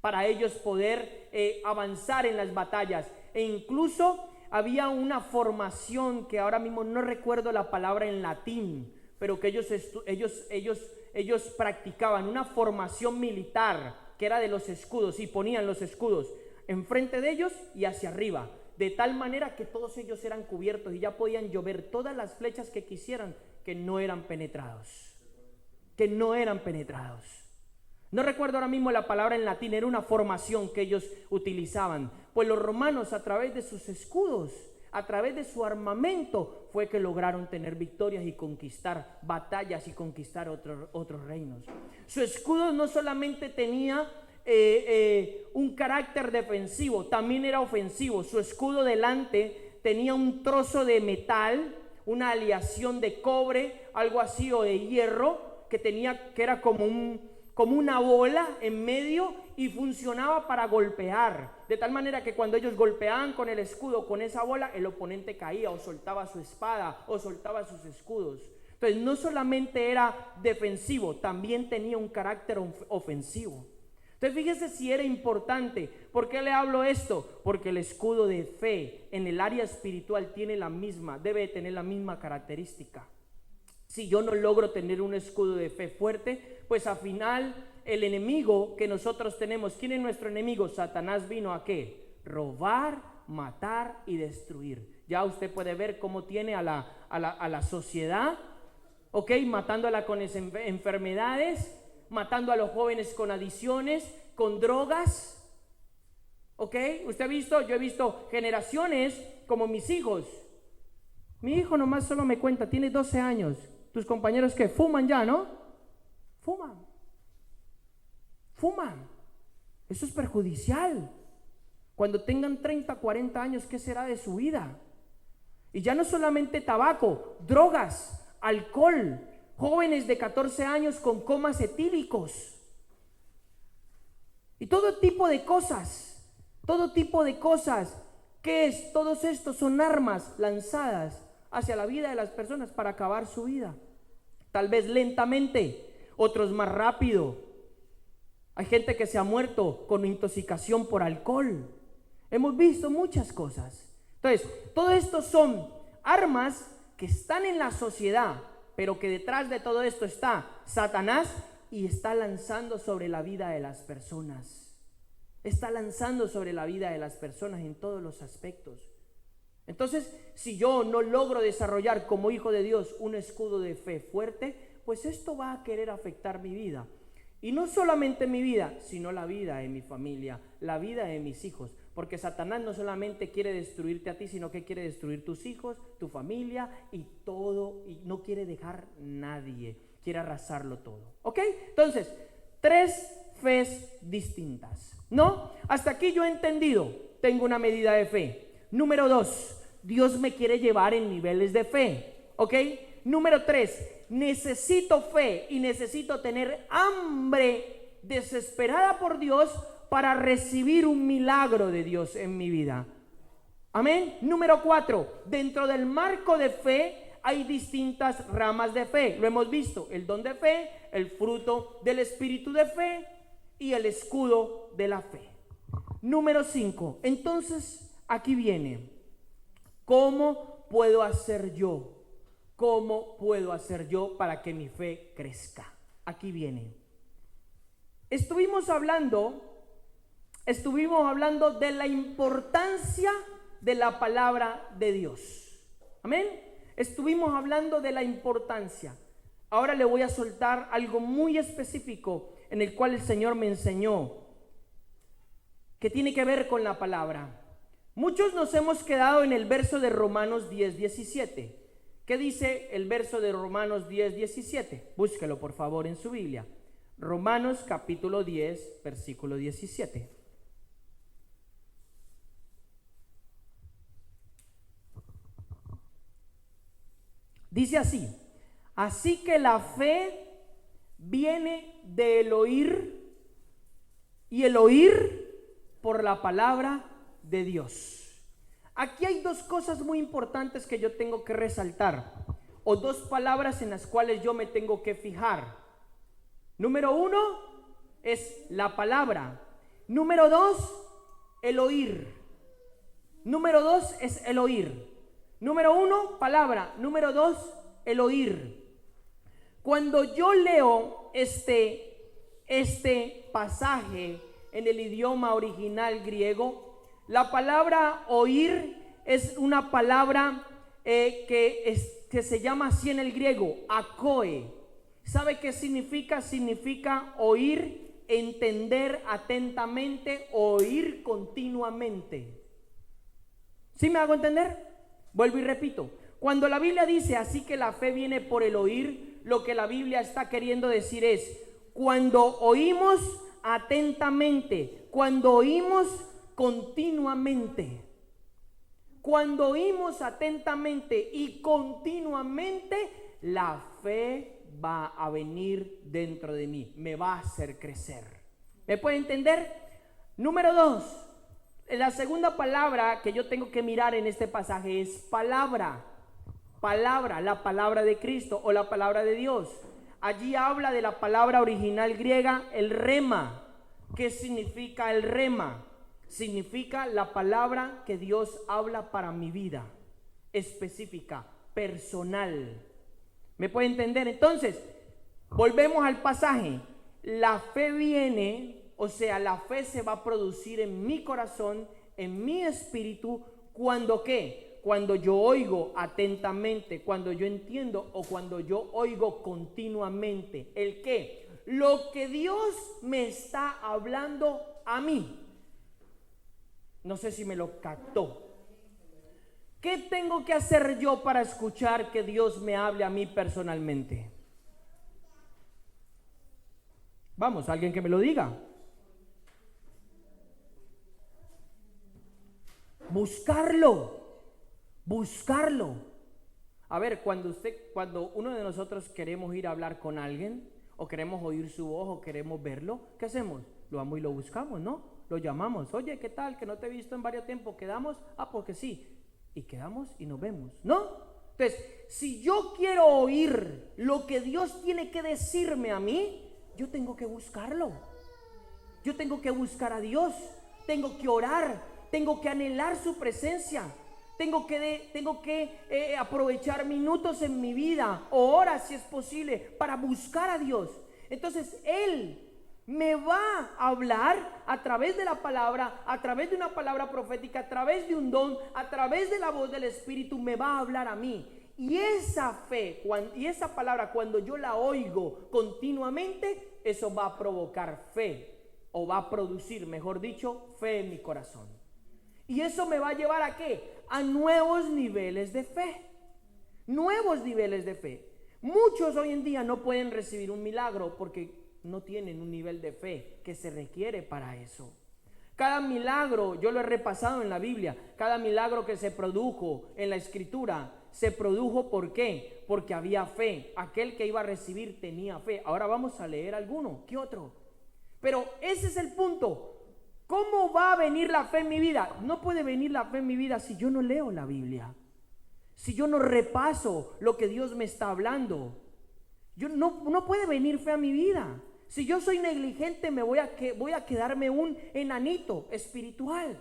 para ellos poder avanzar en las batallas. E incluso había una formación que ahora mismo no recuerdo la palabra en latín, pero que ellos practicaban una formación militar que era de los escudos, y ponían los escudos enfrente de ellos y hacia arriba, de tal manera que todos ellos eran cubiertos y ya podían llover todas las flechas que quisieran, que no eran penetrados. No recuerdo ahora mismo la palabra en latín, era una formación que ellos utilizaban. Pues los romanos, a través de sus escudos, a través de su armamento, fue que lograron tener victorias y conquistar batallas y conquistar otros reinos. Su escudo no solamente tenía un carácter defensivo, también era ofensivo. Su escudo delante tenía un trozo de metal, una aleación de cobre, algo así, o de hierro, que era como una bola en medio, y funcionaba para golpear, de tal manera que cuando ellos golpeaban con el escudo, con esa bola, el oponente caía o soltaba su espada o soltaba sus escudos. Entonces no solamente era defensivo, también tenía un carácter ofensivo. Entonces fíjese si era importante. ¿Por qué le hablo esto? Porque el escudo de fe en el área espiritual debe tener la misma característica. Si yo no logro tener un escudo de fe fuerte, pues al final el enemigo que nosotros tenemos, ¿quién es nuestro enemigo? Satanás vino ¿a qué? Robar, matar y destruir. Ya usted puede ver cómo tiene a la sociedad, ¿ok? Matándola con enfermedades, matando a los jóvenes con adicciones, con drogas, ¿ok? Yo he visto generaciones como mis hijos. Mi hijo nomás solo me cuenta, tiene 12 años. Tus compañeros que fuman ya, ¿no? Fuman. Eso es perjudicial. Cuando tengan 30, 40 años, ¿qué será de su vida? Y ya no solamente tabaco, drogas, alcohol, jóvenes de 14 años con comas etílicos. Y todo tipo de cosas. ¿Qué es? Todos estos son armas lanzadas hacia la vida de las personas para acabar su vida. Tal vez lentamente, otros más rápido. Hay gente que se ha muerto con intoxicación por alcohol. Hemos visto muchas cosas. Entonces, todo esto son armas que están en la sociedad, pero que detrás de todo esto está Satanás y está lanzando sobre la vida de las personas. En todos los aspectos. Entonces, si yo no logro desarrollar como hijo de Dios un escudo de fe fuerte, pues esto va a querer afectar mi vida. Y no solamente mi vida, sino la vida de mi familia, la vida de mis hijos. Porque Satanás no solamente quiere destruirte a ti, sino que quiere destruir tus hijos, tu familia y todo. Y no quiere dejar nadie, quiere arrasarlo todo. ¿Ok? Entonces, 3 fes distintas, ¿no? Hasta aquí yo he entendido, tengo una medida de fe. Número 2, Dios me quiere llevar en niveles de fe, ¿ok? Número 3, necesito fe y necesito tener hambre desesperada por Dios para recibir un milagro de Dios en mi vida. Amén. Número 4, dentro del marco de fe hay distintas ramas de fe. Lo hemos visto, el don de fe, el fruto del espíritu de fe y el escudo de la fe. Número 5, entonces aquí viene, ¿cómo puedo hacer yo? ¿Cómo puedo hacer yo para que mi fe crezca? Aquí viene. Estuvimos hablando de la importancia de la palabra de Dios. Amén. Estuvimos hablando de la importancia. Ahora le voy a soltar algo muy específico en el cual el Señor me enseñó, que tiene que ver con la palabra. Muchos nos hemos quedado en el verso de Romanos 10:17. ¿Qué dice el verso de Romanos 10:17? Búsquelo por favor en su Biblia. Romanos capítulo 10, versículo 17. Dice así: así que la fe viene del oír, y el oír por la palabra de Dios. Aquí hay 2 cosas muy importantes que yo tengo que resaltar, o 2 palabras en las cuales yo me tengo que fijar. Número 1 es la palabra. Número 2, el oír. Número 2 es el oír. Número 1, palabra. Número 2, el oír. Cuando yo leo este pasaje en el idioma original griego, la palabra oír es una palabra que se llama así en el griego, akoe. ¿Sabe qué significa? Significa oír, entender atentamente, oír continuamente. ¿Sí me hago entender? Vuelvo y repito. Cuando la Biblia dice así que la fe viene por el oír, lo que la Biblia está queriendo decir es, cuando oímos atentamente, cuando oímos continuamente, cuando oímos atentamente y continuamente, la fe va a venir dentro de mí, me va a hacer crecer. ¿Me puede entender? Número 2, la segunda palabra que yo tengo que mirar en este pasaje es palabra. Palabra, la palabra de Cristo o la palabra de Dios. Allí habla de la palabra original griega, el rema. ¿Qué significa el rema? Significa la palabra que Dios habla para mi vida, específica, personal. ¿Me puede entender? Entonces, volvemos al pasaje. La fe viene, o sea, la fe se va a producir en mi corazón, en mi espíritu, ¿cuándo qué? Cuando yo oigo atentamente, cuando yo entiendo o cuando yo oigo continuamente. ¿El qué? Lo que Dios me está hablando a mí. No sé si me lo captó. ¿Qué tengo que hacer yo para escuchar que Dios me hable a mí personalmente? Vamos, alguien que me lo diga. Buscarlo. A ver, cuando uno de nosotros queremos ir a hablar con alguien, o queremos oír su voz, o queremos verlo, ¿qué hacemos? Lo vamos y lo buscamos, ¿no? Lo llamamos. Oye, ¿qué tal? Que no te he visto en varios tiempos. ¿Quedamos? Porque sí. Y quedamos y nos vemos, ¿no? Entonces, si yo quiero oír lo que Dios tiene que decirme a mí, yo tengo que buscarlo. Yo tengo que buscar a Dios. Tengo que orar. Tengo que anhelar su presencia. Tengo que aprovechar minutos en mi vida o horas si es posible para buscar a Dios. Entonces Él me va a hablar a través de la palabra, a través de una palabra profética, a través de un don, a través de la voz del Espíritu, me va a hablar a mí. Y esa fe y esa palabra, cuando yo la oigo continuamente, eso va a provocar fe, o va a producir, mejor dicho, fe en mi corazón. Y eso me va a llevar ¿a qué? A nuevos niveles de fe. Nuevos niveles de fe. Muchos hoy en día no pueden recibir un milagro porque no tienen un nivel de fe que se requiere para eso. Cada milagro, yo lo he repasado en la Biblia, cada milagro que se produjo en la Escritura, se produjo ¿por qué? Porque había fe. Aquel que iba a recibir tenía fe. Ahora vamos a leer alguno. ¿Qué otro? Pero ese es el punto. ¿Cómo va a venir la fe en mi vida? No puede venir la fe en mi vida si yo no leo la Biblia, si yo no repaso lo que Dios me está hablando. No puede venir fe a mi vida. Si yo soy negligente, voy a quedarme un enanito espiritual,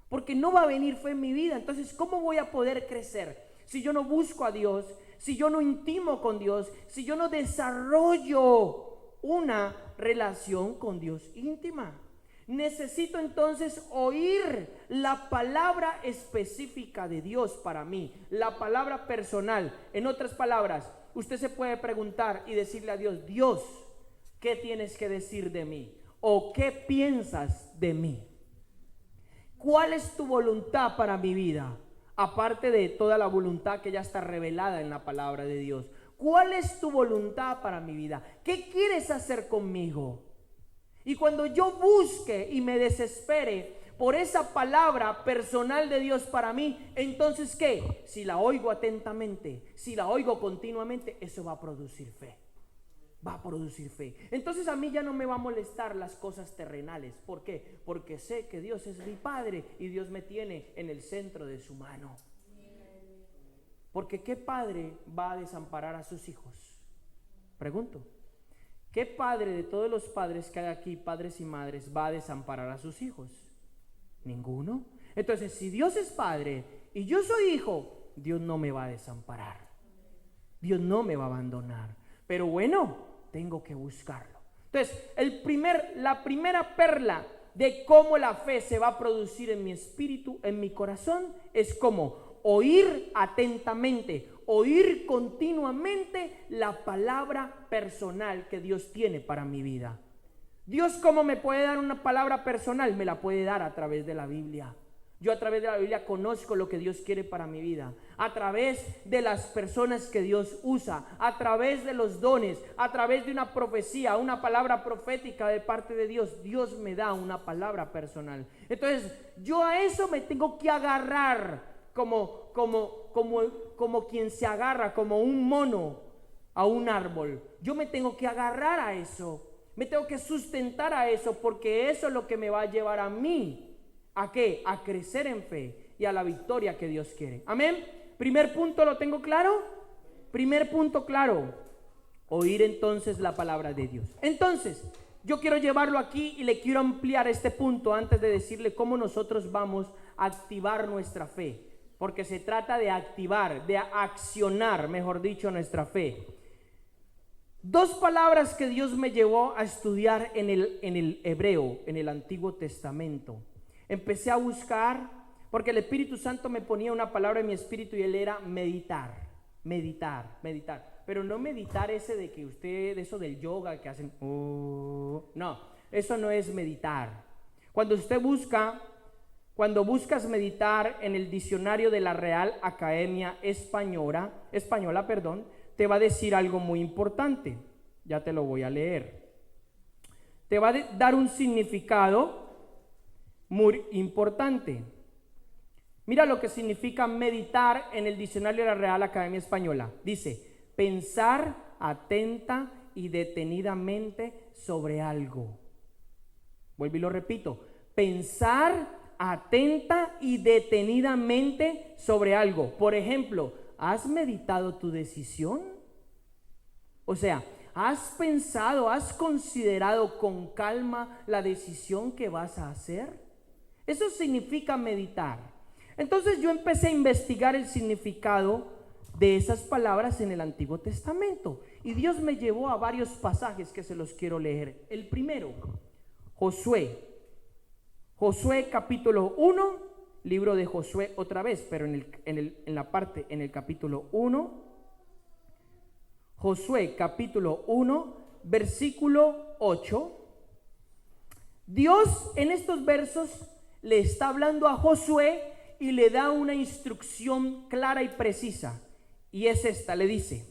porque no va a venir fe en mi vida. Entonces, ¿cómo voy a poder crecer si yo no busco a Dios, si yo no intimo con Dios, si yo no desarrollo una relación con Dios íntima? Necesito entonces oír la palabra específica de Dios para mí, la palabra personal. En otras palabras, usted se puede preguntar y decirle a Dios: Dios, ¿qué tienes que decir de mí? ¿O qué piensas de mí? ¿Cuál es tu voluntad para mi vida? Aparte de toda la voluntad que ya está revelada en la palabra de Dios. ¿Cuál es tu voluntad para mi vida? ¿Qué quieres hacer conmigo? Y cuando yo busque y me desespere por esa palabra personal de Dios para mí, entonces ¿qué? Si la oigo atentamente, si la oigo continuamente, eso va a producir fe. Va a producir fe. Entonces a mí ya no me va a molestar las cosas terrenales. ¿Por qué? Porque sé que Dios es mi Padre y Dios me tiene en el centro de su mano. Porque ¿qué padre va a desamparar a sus hijos? Pregunto. ¿qué padre de todos los padres que hay aquí, padres y madres, va a desamparar a sus hijos? Ninguno. Entonces, si Dios es padre y yo soy hijo, Dios no me va a desamparar. Dios no me va a abandonar. Pero bueno, tengo que buscarlo. Entonces, la primera perla de cómo la fe se va a producir en mi espíritu, en mi corazón, es como oír atentamente, oír continuamente la palabra personal que Dios tiene para mi vida. Dios, ¿cómo me puede dar una palabra personal? Me la puede dar a través de la Biblia. Yo a través de la Biblia conozco lo que Dios quiere para mi vida, a través de las personas que Dios usa, a través de los dones, a través de una profecía, una palabra profética de parte de Dios. Dios me da una palabra personal. Entonces yo a eso me tengo que agarrar como quien se agarra, como un mono a un árbol. Yo me tengo que agarrar a eso, me tengo que sustentar a eso, porque eso es lo que me va a llevar a mí. ¿A qué? A crecer en fe y a la victoria que Dios quiere. Amén. Primer punto, ¿lo tengo claro? Primer punto claro. Oír entonces la palabra de Dios. Entonces, yo quiero llevarlo aquí y le quiero ampliar este punto antes de decirle cómo nosotros vamos a activar nuestra fe. Porque se trata de activar, de accionar, mejor dicho, nuestra fe. Dos palabras que Dios me llevó a estudiar en el hebreo, en el Antiguo Testamento. Empecé a buscar, porque el Espíritu Santo me ponía una palabra en mi espíritu y él era meditar. Pero no meditar ese de que usted, eso del yoga que hacen, no, eso no es meditar. Cuando buscas meditar en el diccionario de la Real Academia Española, te va a decir algo muy importante. Ya te lo voy a leer. Te va a dar un significado muy importante. Mira lo que significa meditar en el diccionario de la Real Academia Española. Dice, pensar atenta y detenidamente sobre algo. Vuelvo y lo repito. Pensar atenta y detenidamente sobre algo. Por ejemplo, ¿has meditado tu decisión? O sea, ¿has pensado, has considerado con calma la decisión que vas a hacer? Eso significa meditar. Entonces yo empecé a investigar el significado de esas palabras en el Antiguo Testamento. Y Dios me llevó a varios pasajes que se los quiero leer. El primero, Josué. Josué capítulo 1, libro de Josué otra vez, pero en el capítulo 1. Josué capítulo 1, versículo 8. Dios en estos versos le está hablando a Josué y le da una instrucción clara y precisa. Y es esta, le dice.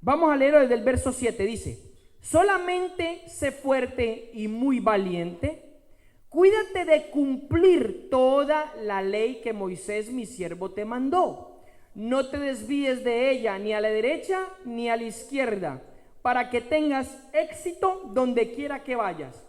Vamos a leerlo desde el verso 7, dice. Solamente sé fuerte y muy valiente. Cuídate de cumplir toda la ley que Moisés mi siervo te mandó. No te desvíes de ella ni a la derecha ni a la izquierda, para que tengas éxito donde quiera que vayas.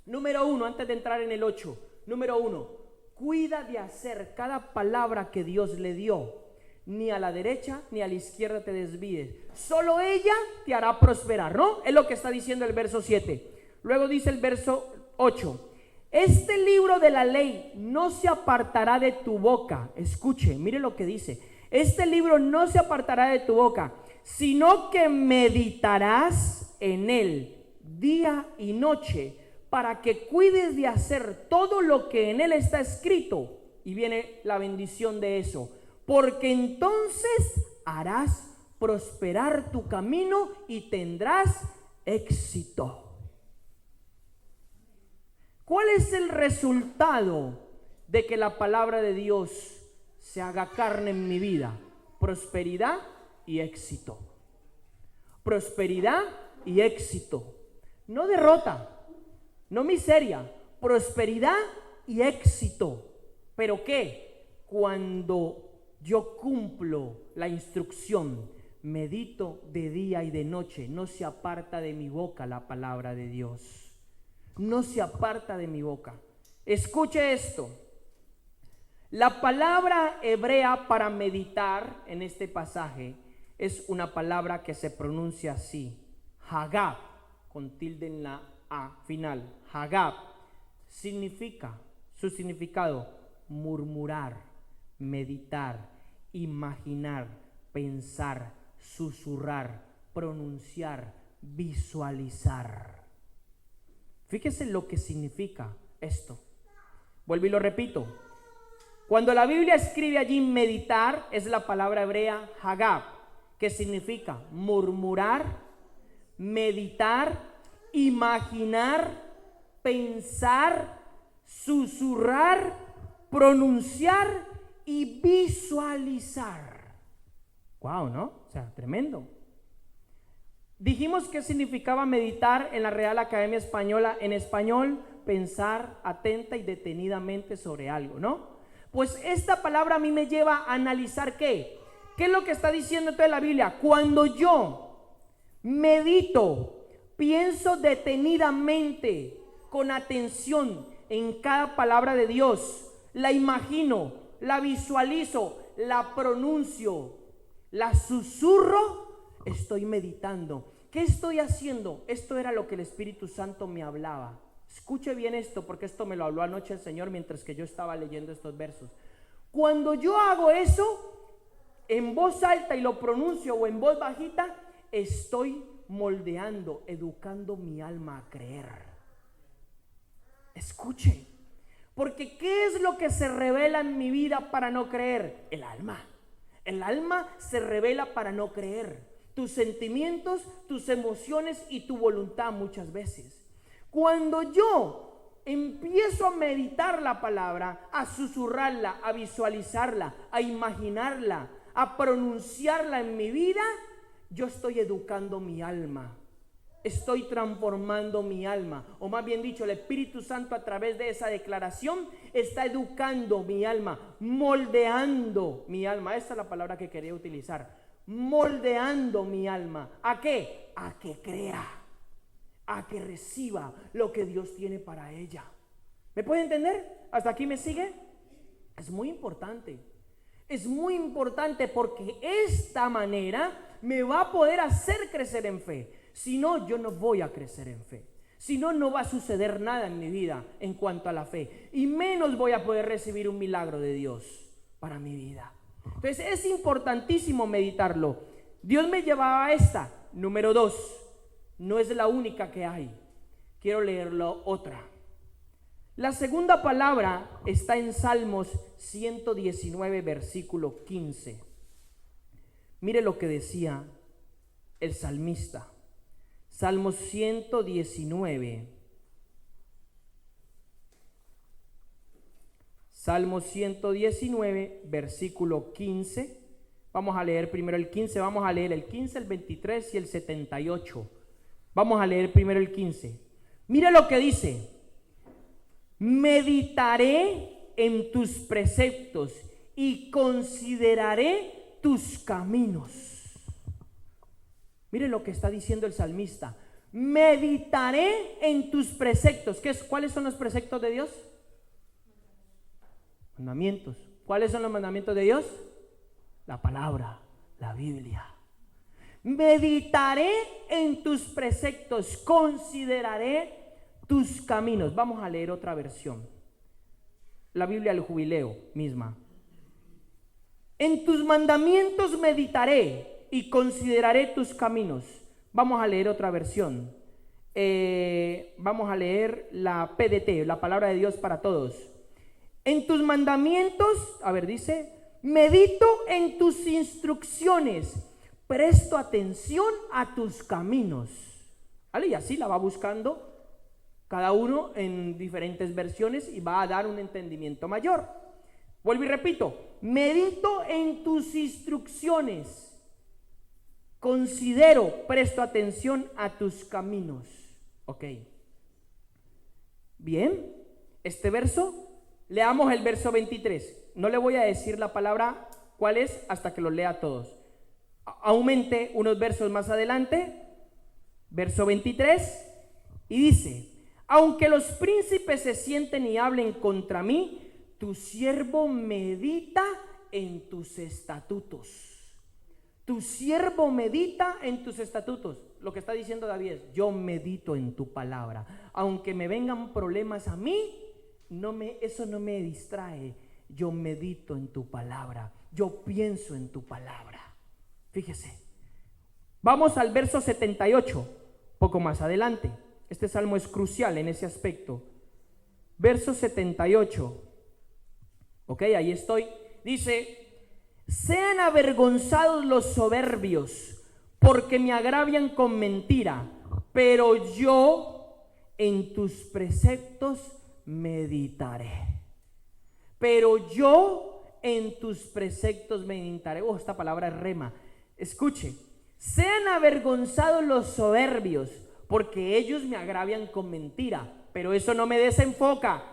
Número 1, antes de entrar en el 8. Número 1, cuida de hacer cada palabra que Dios le dio. Ni a la derecha ni a la izquierda te desvíes. Solo ella te hará prosperar, ¿no? Es lo que está diciendo el verso 7. Luego dice el verso 8. Este libro de la ley no se apartará de tu boca. Escuche, mire lo que dice. Este libro no se apartará de tu boca, sino que meditarás en él día y noche, para que cuides de hacer todo lo que en él está escrito. Y viene la bendición de eso. Porque entonces harás prosperar tu camino y tendrás éxito. ¿Cuál es el resultado de que la palabra de Dios se haga carne en mi vida? Prosperidad y éxito. Prosperidad y éxito. No derrota. No miseria, prosperidad y éxito. ¿Pero qué? Cuando yo cumplo la instrucción, medito de día y de noche, no se aparta de mi boca la palabra de Dios. No se aparta de mi boca. Escuche esto. La palabra hebrea para meditar en este pasaje es una palabra que se pronuncia así. Hagab, con tilde en la A final. Hagab significa, su significado, murmurar, meditar, imaginar, pensar, susurrar, pronunciar, visualizar. Fíjese lo que significa esto. Vuelvo y lo repito. Cuando la Biblia escribe allí meditar, es la palabra hebrea hagab, que significa murmurar, meditar, imaginar, pensar, susurrar, pronunciar y visualizar. Wow, ¿no? O sea, tremendo. Dijimos que significaba meditar en la Real Academia Española, en español, pensar atenta y detenidamente sobre algo, ¿no? Pues esta palabra a mí me lleva a analizar ¿qué? ¿Qué es lo que está diciendo toda la Biblia? Cuando yo medito, pienso detenidamente, con atención en cada palabra de Dios, la imagino, la visualizo, la pronuncio, la susurro, estoy meditando. ¿Qué estoy haciendo? Esto era lo que el Espíritu Santo me hablaba. Escuche bien esto, porque esto me lo habló anoche el Señor mientras que yo estaba leyendo estos versos. Cuando yo hago eso en voz alta y lo pronuncio, o en voz bajita, estoy moldeando, educando mi alma a creer. Escuche, porque ¿qué es lo que se revela en mi vida para no creer? El alma. El alma se revela para no creer. Tus sentimientos, tus emociones y tu voluntad muchas veces. Cuando yo empiezo a meditar la palabra, a susurrarla, a visualizarla, a imaginarla, a pronunciarla en mi vida, yo estoy educando mi alma. Estoy transformando mi alma, o más bien dicho, el Espíritu Santo a través de esa declaración está educando mi alma, moldeando mi alma. Esa es la palabra que quería utilizar. Moldeando mi alma. ¿A qué? A que crea, a que reciba lo que Dios tiene para ella. ¿Me puede entender? ¿Hasta aquí me sigue? Es muy importante. Es muy importante porque esta manera me va a poder hacer crecer en fe. Si no, yo no voy a crecer en fe. Si no, no va a suceder nada en mi vida en cuanto a la fe. Y menos voy a poder recibir un milagro de Dios para mi vida. Entonces es importantísimo meditarlo. Dios me llevaba a esta. Número 2. No es la única que hay. Quiero leerlo otra. La segunda palabra está en Salmos 119, versículo 15. Mire lo que decía el salmista. Salmos 119. Salmos 119, versículo 15. Vamos a leer primero el 15. Vamos a leer el 15, el 23 y el 78. Vamos a leer primero el 15. Mira lo que dice. Meditaré en tus preceptos y consideraré tus caminos. Mire lo que está diciendo el salmista. Meditaré en tus preceptos. ¿Cuáles son los preceptos de Dios? Mandamientos. ¿Cuáles son los mandamientos de Dios? La palabra, la Biblia. Meditaré en tus preceptos, consideraré tus caminos. Vamos a leer otra versión. La Biblia del Jubileo misma. En tus mandamientos meditaré y consideraré tus caminos. Vamos a leer otra versión. Vamos a leer la PDT, la palabra de Dios para todos. En tus mandamientos, a ver, dice, medito en tus instrucciones, presto atención a tus caminos. ¿Vale? Y así la va buscando cada uno en diferentes versiones y va a dar un entendimiento mayor. Vuelvo y repito, medito en tus instrucciones, considero, presto atención a tus caminos. Ok. Bien, este verso, leamos el verso 23. No le voy a decir la palabra cuál es hasta que lo lea todos. Aumente unos versos más adelante, verso 23, y dice: aunque los príncipes se sienten y hablen contra mí, tu siervo medita en tus estatutos. Tu siervo medita en tus estatutos. lo que está diciendo David es, yo medito en tu palabra. Aunque me vengan problemas a mí, eso no me distrae. Yo medito en tu palabra. Yo pienso en tu palabra. Fíjese. Vamos al verso 78, poco más adelante. Este salmo es crucial en ese aspecto. Verso 78. Ok, ahí estoy. Dice, sean avergonzados los soberbios, porque me agravian con mentira, pero yo en tus preceptos meditaré. Pero yo en tus preceptos meditaré. Esta palabra es rema. Escuche, sean avergonzados los soberbios, porque ellos me agravian con mentira, pero eso no me desenfoca.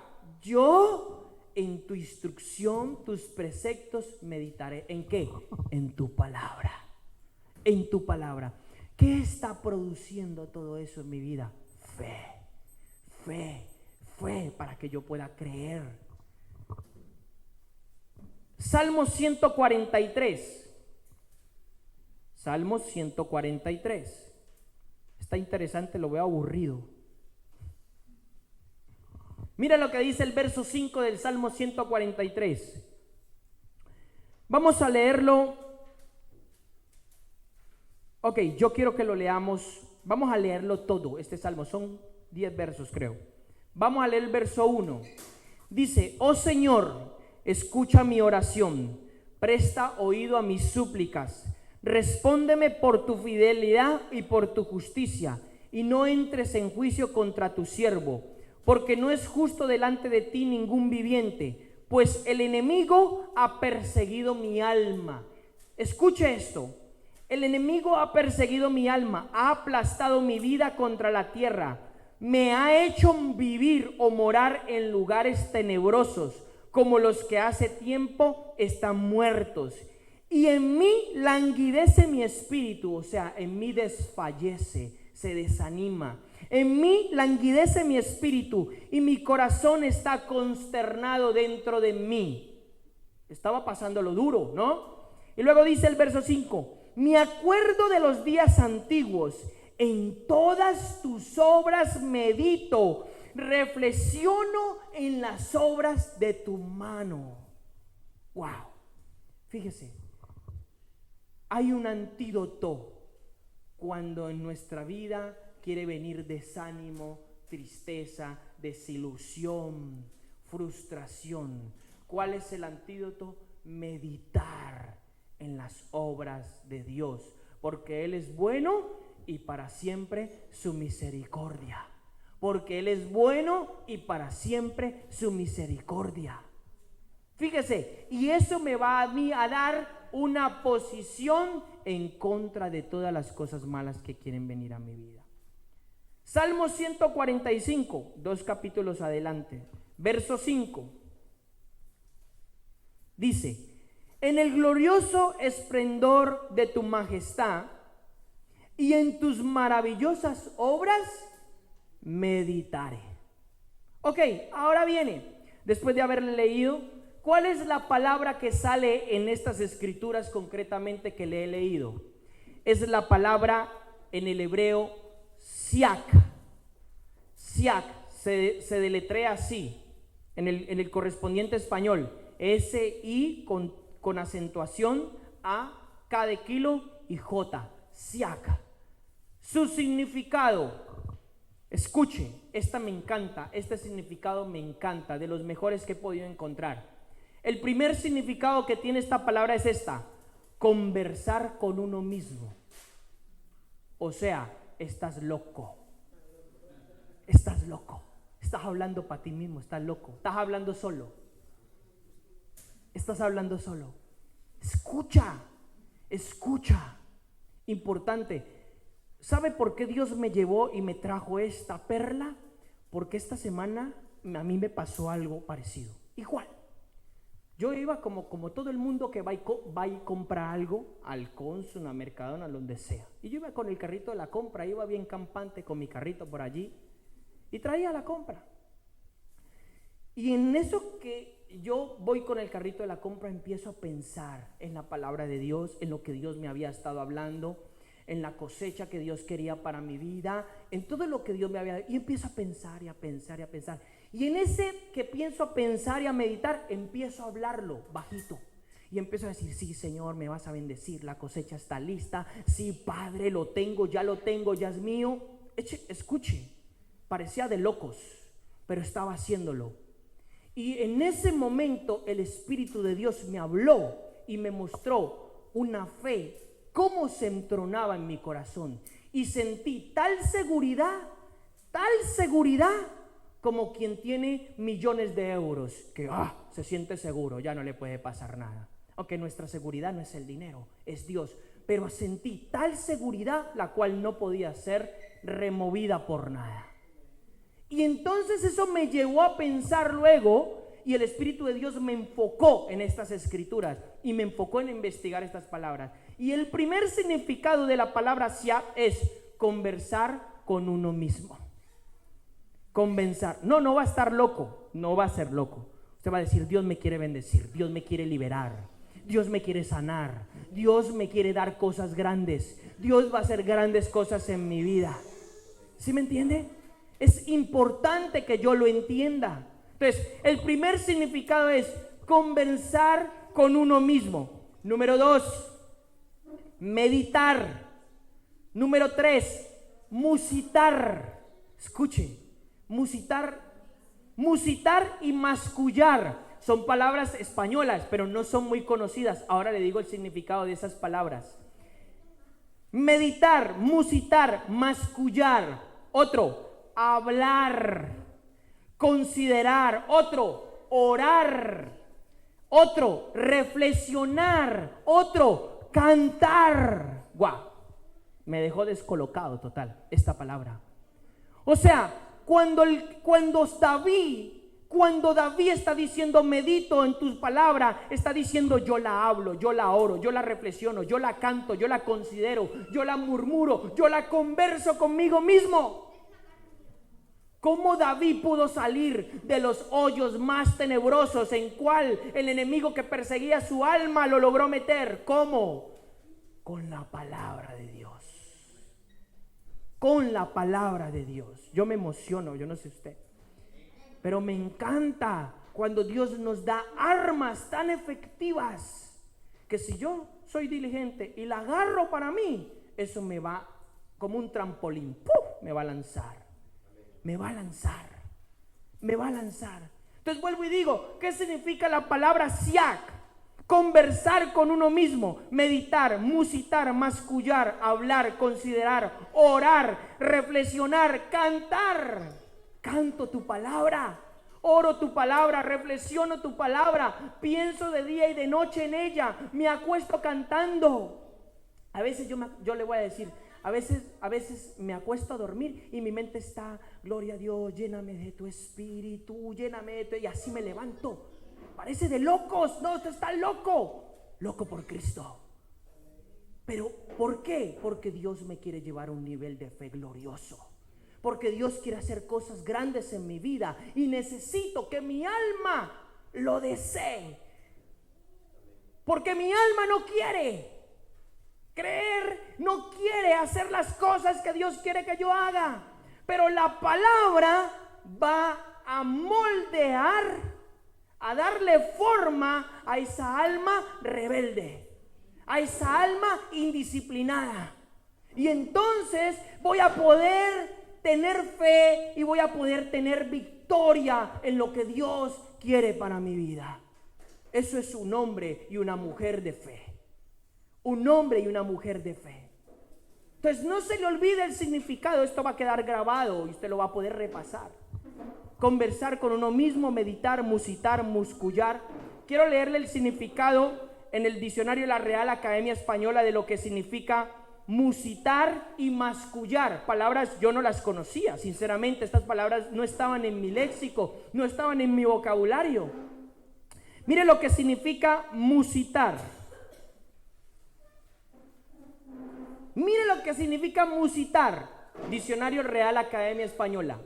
Yo en tu instrucción, tus preceptos meditaré. ¿En qué? En tu palabra. En tu palabra. ¿Qué está produciendo todo eso en mi vida? Fe para que yo pueda creer. Salmo 143. Salmo 143. Está interesante, lo veo aburrido. Mira lo que dice el verso 5 del Salmo 143. Vamos a leerlo. Ok, yo quiero que lo leamos. Vamos a leerlo todo, este salmo. Son 10 versos, creo. Vamos a leer el verso 1. Dice, oh Señor, escucha mi oración. Presta oído a mis súplicas. Respóndeme por tu fidelidad y por tu justicia. Y no entres en juicio contra tu siervo. Porque no es justo delante de ti ningún viviente, pues el enemigo ha perseguido mi alma. Escuche esto, el enemigo ha perseguido mi alma, ha aplastado mi vida contra la tierra, me ha hecho vivir o morar en lugares tenebrosos, como los que hace tiempo están muertos. Y en mí languidece mi espíritu, o sea, en mí desfallece, se desanima. En mí languidece mi espíritu y mi corazón está consternado dentro de mí. Estaba pasando lo duro, ¿no? Y luego dice el verso 5, me acuerdo de los días antiguos, en todas tus obras medito, reflexiono en las obras de tu mano. Wow, fíjese, hay un antídoto cuando en nuestra vida quiere venir desánimo, tristeza, desilusión, frustración. ¿Cuál es el antídoto? Meditar en las obras de Dios, porque Él es bueno y para siempre su misericordia. Porque Él es bueno y para siempre su misericordia. Fíjese, y eso me va a mí a dar una posición en contra de todas las cosas malas que quieren venir a mi vida. Salmo 145, 2 capítulos adelante, verso 5. Dice, en el glorioso esplendor de tu majestad y en tus maravillosas obras meditaré. Ok, ahora viene, después de haberle leído, ¿cuál es la palabra que sale en estas escrituras concretamente que le he leído? Es la palabra en el hebreo siak. Siak se deletrea así en el correspondiente español. S-I con acentuación A, K de kilo y J. Siak. Su significado, escuche, esta me encanta, este significado me encanta, de los mejores que he podido encontrar. El primer significado que tiene esta palabra es esta: conversar con uno mismo. O sea, estás loco. Estás loco. Estás hablando para ti mismo, estás loco. Estás hablando solo. Estás hablando solo. Escucha, escucha. Importante. ¿Sabe por qué Dios me llevó y me trajo esta perla? Porque esta semana a mí me pasó algo parecido. Igual. Yo iba como todo el mundo que va y compra algo al Consum, a Mercadona, donde sea. Y yo iba con el carrito de la compra, iba bien campante con mi carrito por allí y traía la compra. Y en eso que yo voy con el carrito de la compra, empiezo a pensar en la palabra de Dios, en lo que Dios me había estado hablando, en la cosecha que Dios quería para mi vida, en todo lo que Dios me había... Y empiezo a pensar y a pensar y a pensar. Y en ese que pienso a pensar y a meditar, empiezo a hablarlo bajito. Y empiezo a decir, sí, Señor, me vas a bendecir, la cosecha está lista. Sí, Padre, lo tengo, ya es mío. Escuche, parecía de locos, pero estaba haciéndolo. Y en ese momento el Espíritu de Dios me habló y me mostró una fe, cómo se entronaba en mi corazón. Y sentí tal seguridad, como quien tiene millones de euros, que se siente seguro, ya no le puede pasar nada. Aunque nuestra seguridad no es el dinero, es Dios. Pero sentí tal seguridad, la cual no podía ser removida por nada. Y entonces eso me llevó a pensar luego, y el Espíritu de Dios me enfocó en estas escrituras y me enfocó en investigar estas palabras. Y el primer significado de la palabra siap es conversar con uno mismo. Conversar. No va a estar loco, no va a ser loco. Usted va a decir, Dios me quiere bendecir, Dios me quiere liberar, Dios me quiere sanar, Dios me quiere dar cosas grandes, Dios va a hacer grandes cosas en mi vida. ¿Sí me entiende? Es importante que yo lo entienda. Entonces, el primer significado es conversar con uno mismo. Número 2, meditar. Número 3, musitar. Escuche, musitar y mascullar son palabras españolas, pero no son muy conocidas. Ahora le digo el significado de esas palabras. Meditar, musitar, mascullar. Otro, hablar, considerar. Otro, orar. Otro, reflexionar. Otro, cantar. Guau, me dejó descolocado total esta palabra. O sea, cuando David está diciendo medito en tus palabras, está diciendo yo la hablo, yo la oro, yo la reflexiono, yo la canto, yo la considero, yo la murmuro, yo la converso conmigo mismo. ¿Cómo David pudo salir de los hoyos más tenebrosos en cual el enemigo que perseguía su alma lo logró meter? ¿Cómo? Con la palabra de Dios. Con la palabra de Dios. Yo me emociono, yo no sé usted, pero me encanta cuando Dios nos da armas tan efectivas que si yo soy diligente y la agarro para mí, eso me va como un trampolín, ¡puf! Me va a lanzar. Entonces vuelvo y digo, ¿qué significa la palabra siak? Conversar con uno mismo, meditar, musitar, mascullar, hablar, considerar, orar, reflexionar, cantar. Canto tu palabra, oro tu palabra, reflexiono tu palabra, pienso de día y de noche en ella, me acuesto cantando. A veces yo le voy a decir, a veces me acuesto a dormir y mi mente está, gloria a Dios, lléname de tu espíritu, lléname de tu... Y así me levanto. Parece de locos. No, usted está loco por Cristo. Pero ¿por qué? Porque Dios me quiere llevar a un nivel de fe glorioso, porque Dios quiere hacer cosas grandes en mi vida y necesito que mi alma lo desee, porque mi alma no quiere creer, no quiere hacer las cosas que Dios quiere que yo haga, pero la palabra va a moldear, a darle forma a esa alma rebelde, a esa alma indisciplinada. Y entonces voy a poder tener fe y voy a poder tener victoria en lo que Dios quiere para mi vida. Eso es un hombre y una mujer de fe. Un hombre y una mujer de fe. Entonces no se le olvide el significado. Esto va a quedar grabado y usted lo va a poder repasar. Conversar con uno mismo, meditar, musitar, muscullar. Quiero leerle el significado en el diccionario de la Real Academia Española de lo que significa musitar y mascullar. Palabras yo no las conocía, sinceramente. Estas palabras no estaban en mi léxico, no estaban en mi vocabulario. Mire lo que significa musitar. Mire lo que significa musitar. Diccionario Real Academia Española.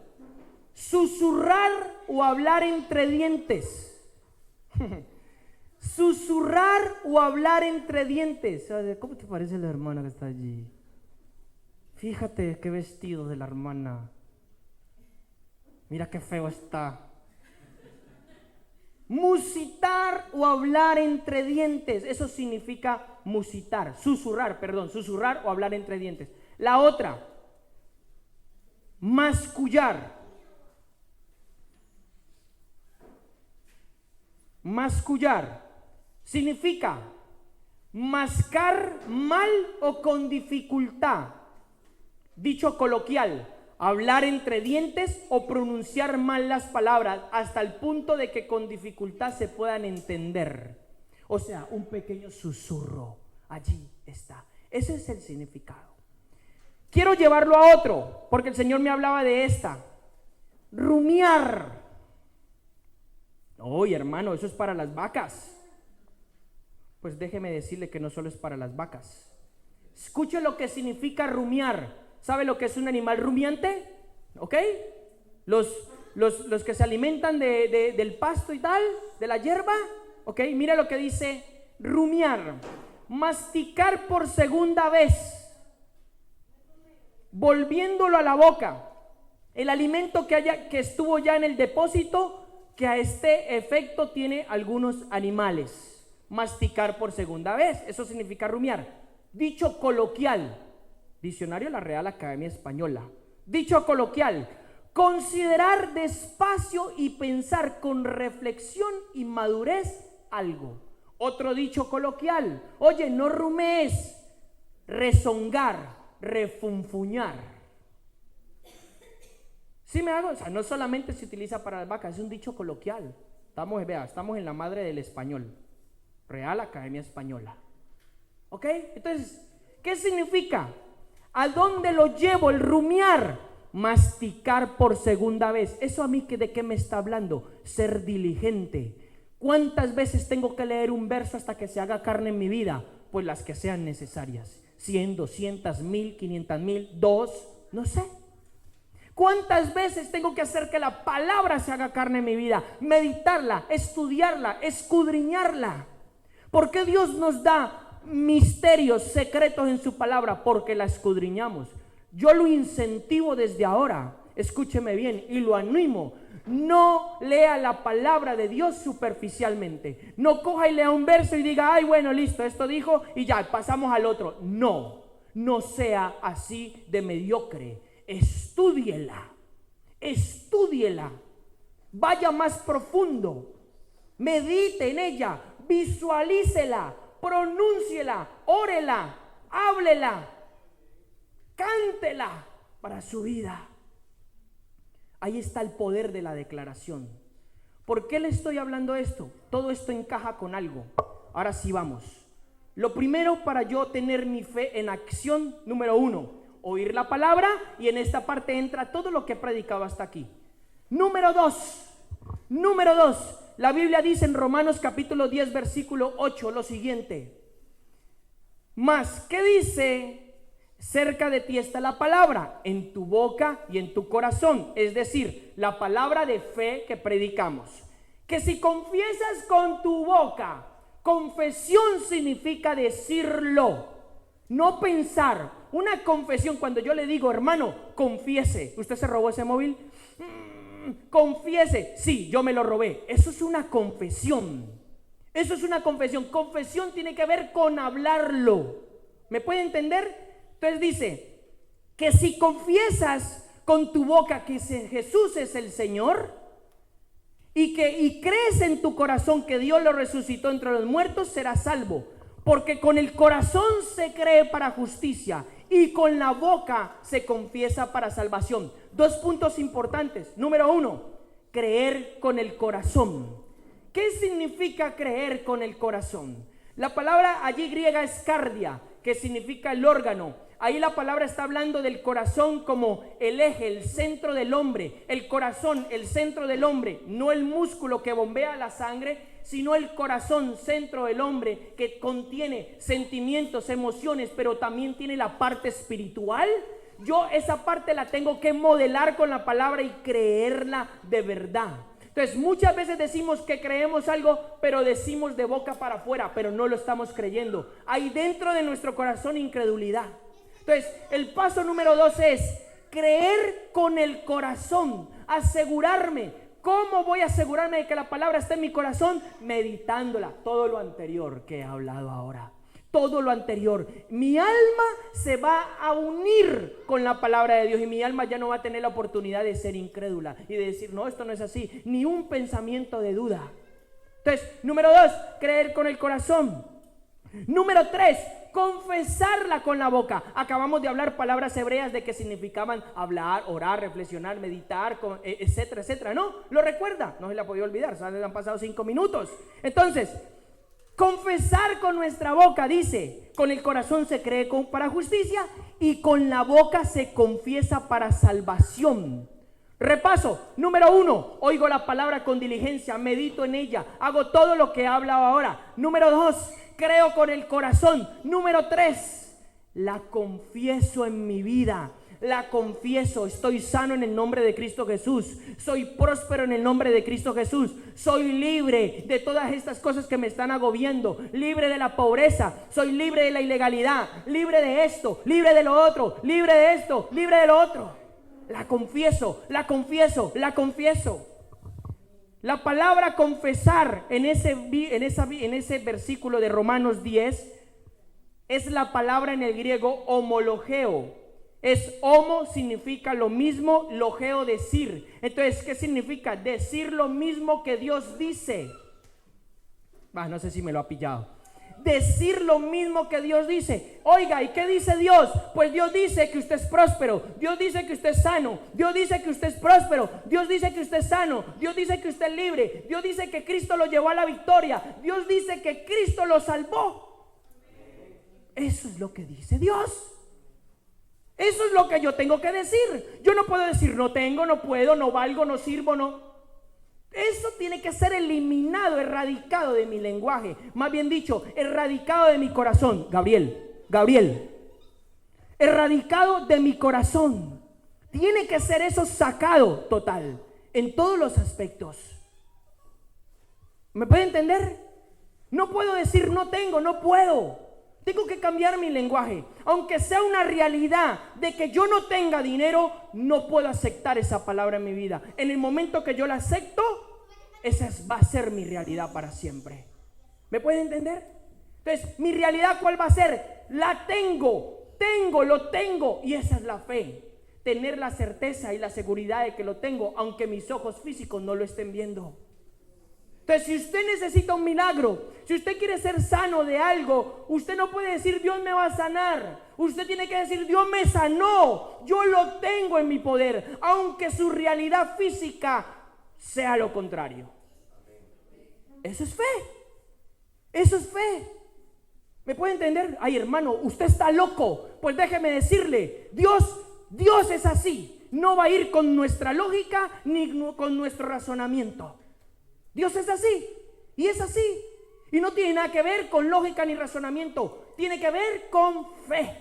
Susurrar o hablar entre dientes. Susurrar o hablar entre dientes. ¿Cómo te parece la hermana que está allí? Fíjate qué vestido de la hermana. Mira qué feo está. Musitar o hablar entre dientes, eso significa musitar, susurrar o hablar entre dientes. La otra, mascullar. Mascullar significa mascar mal o con dificultad. Dicho coloquial, hablar entre dientes o pronunciar mal las palabras hasta el punto de que con dificultad se puedan entender. O sea, un pequeño susurro. Allí está. Ese es el significado. Quiero llevarlo a otro, porque el Señor me hablaba de esta. Rumiar. Oye, hermano, eso es para las vacas. Pues déjeme decirle que no solo es para las vacas. Escuche lo que significa rumiar. ¿Sabe lo que es un animal rumiante? ¿Ok? Los que se alimentan del pasto y tal, de la hierba. ¿Ok? Mira lo que dice rumiar. Masticar por segunda vez, volviéndolo a la boca. El alimento que estuvo ya en el depósito, que a este efecto tiene algunos animales. Masticar por segunda vez, eso significa rumiar. Dicho coloquial, diccionario de la Real Academia Española. Dicho coloquial, considerar despacio y pensar con reflexión y madurez algo. Otro dicho coloquial, oye, no rumees, rezongar, refunfuñar. ¿Sí me hago? O sea, no solamente se utiliza para las vacas, es un dicho coloquial. Estamos en la madre del español, Real Academia Española. ¿Ok? Entonces, ¿qué significa? ¿A dónde lo llevo el rumiar? Masticar por segunda vez. ¿Eso a mí de qué me está hablando? Ser diligente. ¿Cuántas veces tengo que leer un verso hasta que se haga carne en mi vida? Pues las que sean necesarias. 100, 200, 1000, 500,000, 2, no sé. ¿Cuántas veces tengo que hacer que la palabra se haga carne en mi vida? Meditarla, estudiarla, escudriñarla. ¿Por qué Dios nos da misterios secretos en su palabra? Porque la escudriñamos. Yo lo incentivo desde ahora, escúcheme bien, y lo animo. No lea la palabra de Dios superficialmente. No coja y lea un verso y diga, ay, bueno, listo, esto dijo y ya, pasamos al otro. No sea así de mediocre. Estúdiela, vaya más profundo, medite en ella, visualícela, pronúnciela, órela, háblela, cántela para su vida. Ahí está el poder de la declaración. ¿Por qué le estoy hablando esto? Todo esto encaja con algo. Ahora sí vamos. Lo primero para yo tener mi fe en acción, número 1, oír la palabra, y en esta parte entra todo lo que he predicado hasta aquí. Número 2, la Biblia dice en Romanos capítulo 10 versículo 8 lo siguiente: mas, ¿qué dice? Cerca de ti está la palabra, en tu boca y en tu corazón. Es decir, la palabra de fe que predicamos. Que si confiesas con tu boca, confesión significa decirlo, no pensar. Una confesión, cuando yo le digo, hermano, confiese, ¿usted se robó ese móvil? Confiese, sí, yo me lo robé. Eso es una confesión. Confesión tiene que ver con hablarlo. ¿Me puede entender? Entonces dice que si confiesas con tu boca que Jesús es el Señor y crees en tu corazón que Dios lo resucitó entre los muertos, serás salvo. Porque con el corazón se cree para justicia y con la boca se confiesa para salvación. 2 puntos importantes. Número 1, creer con el corazón. ¿Qué significa creer con el corazón? La palabra allí griega es cardia, que significa el órgano. Ahí la palabra está hablando del corazón como el eje, el centro del hombre. El corazón, el centro del hombre, no el músculo que bombea la sangre, sino el corazón, centro del hombre, que contiene sentimientos, emociones, pero también tiene la parte espiritual. Yo esa parte la tengo que modelar con la palabra y creerla de verdad. Entonces muchas veces decimos que creemos algo, pero decimos de boca para afuera, pero no lo estamos creyendo. Hay dentro de nuestro corazón incredulidad. Entonces, el paso número 2 es creer con el corazón, asegurarme. ¿Cómo voy a asegurarme de que la palabra esté en mi corazón? Meditándola, todo lo anterior que he hablado ahora. Todo lo anterior, mi alma se va a unir con la palabra de Dios y mi alma ya no va a tener la oportunidad de ser incrédula y de decir, no, esto no es así, ni un pensamiento de duda. Entonces, número 2, creer con el corazón. Número 3, confesarla con la boca. Acabamos de hablar palabras hebreas de que significaban hablar, orar, reflexionar, meditar, etcétera, etcétera. ¿No? ¿Lo recuerda? No se la podía olvidar, ¿sabes? Han pasado 5 minutos. Entonces, confesar con nuestra boca, dice, con el corazón se cree para justicia y con la boca se confiesa para salvación. Repaso, número 1, oigo la palabra con diligencia, medito en ella, hago todo lo que he hablado ahora. Número 2, creo con el corazón. Número 3, la confieso en mi vida. La confieso, estoy sano en el nombre de Cristo Jesús, soy próspero en el nombre de Cristo Jesús, soy libre de todas estas cosas que me están agobiando, libre de la pobreza, soy libre de la ilegalidad, libre de esto, libre de lo otro, libre de esto, libre de lo otro. La confieso, la confieso, la confieso. La palabra confesar en ese versículo de Romanos 10 es la palabra en el griego homologeo. Homo significa lo mismo, logeo decir. Entonces, ¿qué significa? Decir lo mismo que Dios dice. No sé si me lo ha pillado. Decir lo mismo que Dios dice. Oiga, ¿y qué dice Dios? Pues Dios dice que usted es próspero, Dios dice que usted es sano, Dios dice que usted es próspero, Dios dice que usted es sano, Dios dice que usted es libre, Dios dice que Cristo lo llevó a la victoria, Dios dice que Cristo lo salvó. Eso es lo que dice Dios. Eso es lo que yo tengo que decir. Yo no puedo decir no tengo, no puedo, no valgo, no sirvo, no. Eso tiene que ser eliminado, erradicado de mi lenguaje. Más bien dicho, erradicado de mi corazón. Gabriel, erradicado de mi corazón. Tiene que ser eso sacado total, en todos los aspectos. ¿Me puede entender? No puedo decir no tengo, no puedo. Tengo que cambiar mi lenguaje. Aunque sea una realidad de que yo no tenga dinero, no puedo aceptar esa palabra en mi vida. En el momento que yo la acepto, esa va a ser mi realidad para siempre. ¿Me puede entender? Entonces, mi realidad, ¿cuál va a ser? La lo tengo. Y esa es la fe. Tener la certeza y la seguridad de que lo tengo, aunque mis ojos físicos no lo estén viendo. Entonces, si usted necesita un milagro, si usted quiere ser sano de algo, usted no puede decir Dios me va a sanar. Usted tiene que decir Dios me sanó, yo lo tengo en mi poder, aunque su realidad física sea lo contrario. Eso es fe. Eso es fe. ¿Me puede entender? Ay, hermano, usted está loco. Pues déjeme decirle, Dios es así. No va a ir con nuestra lógica ni con nuestro razonamiento. Dios es así, y es así, y no tiene nada que ver con lógica ni razonamiento, tiene que ver con fe,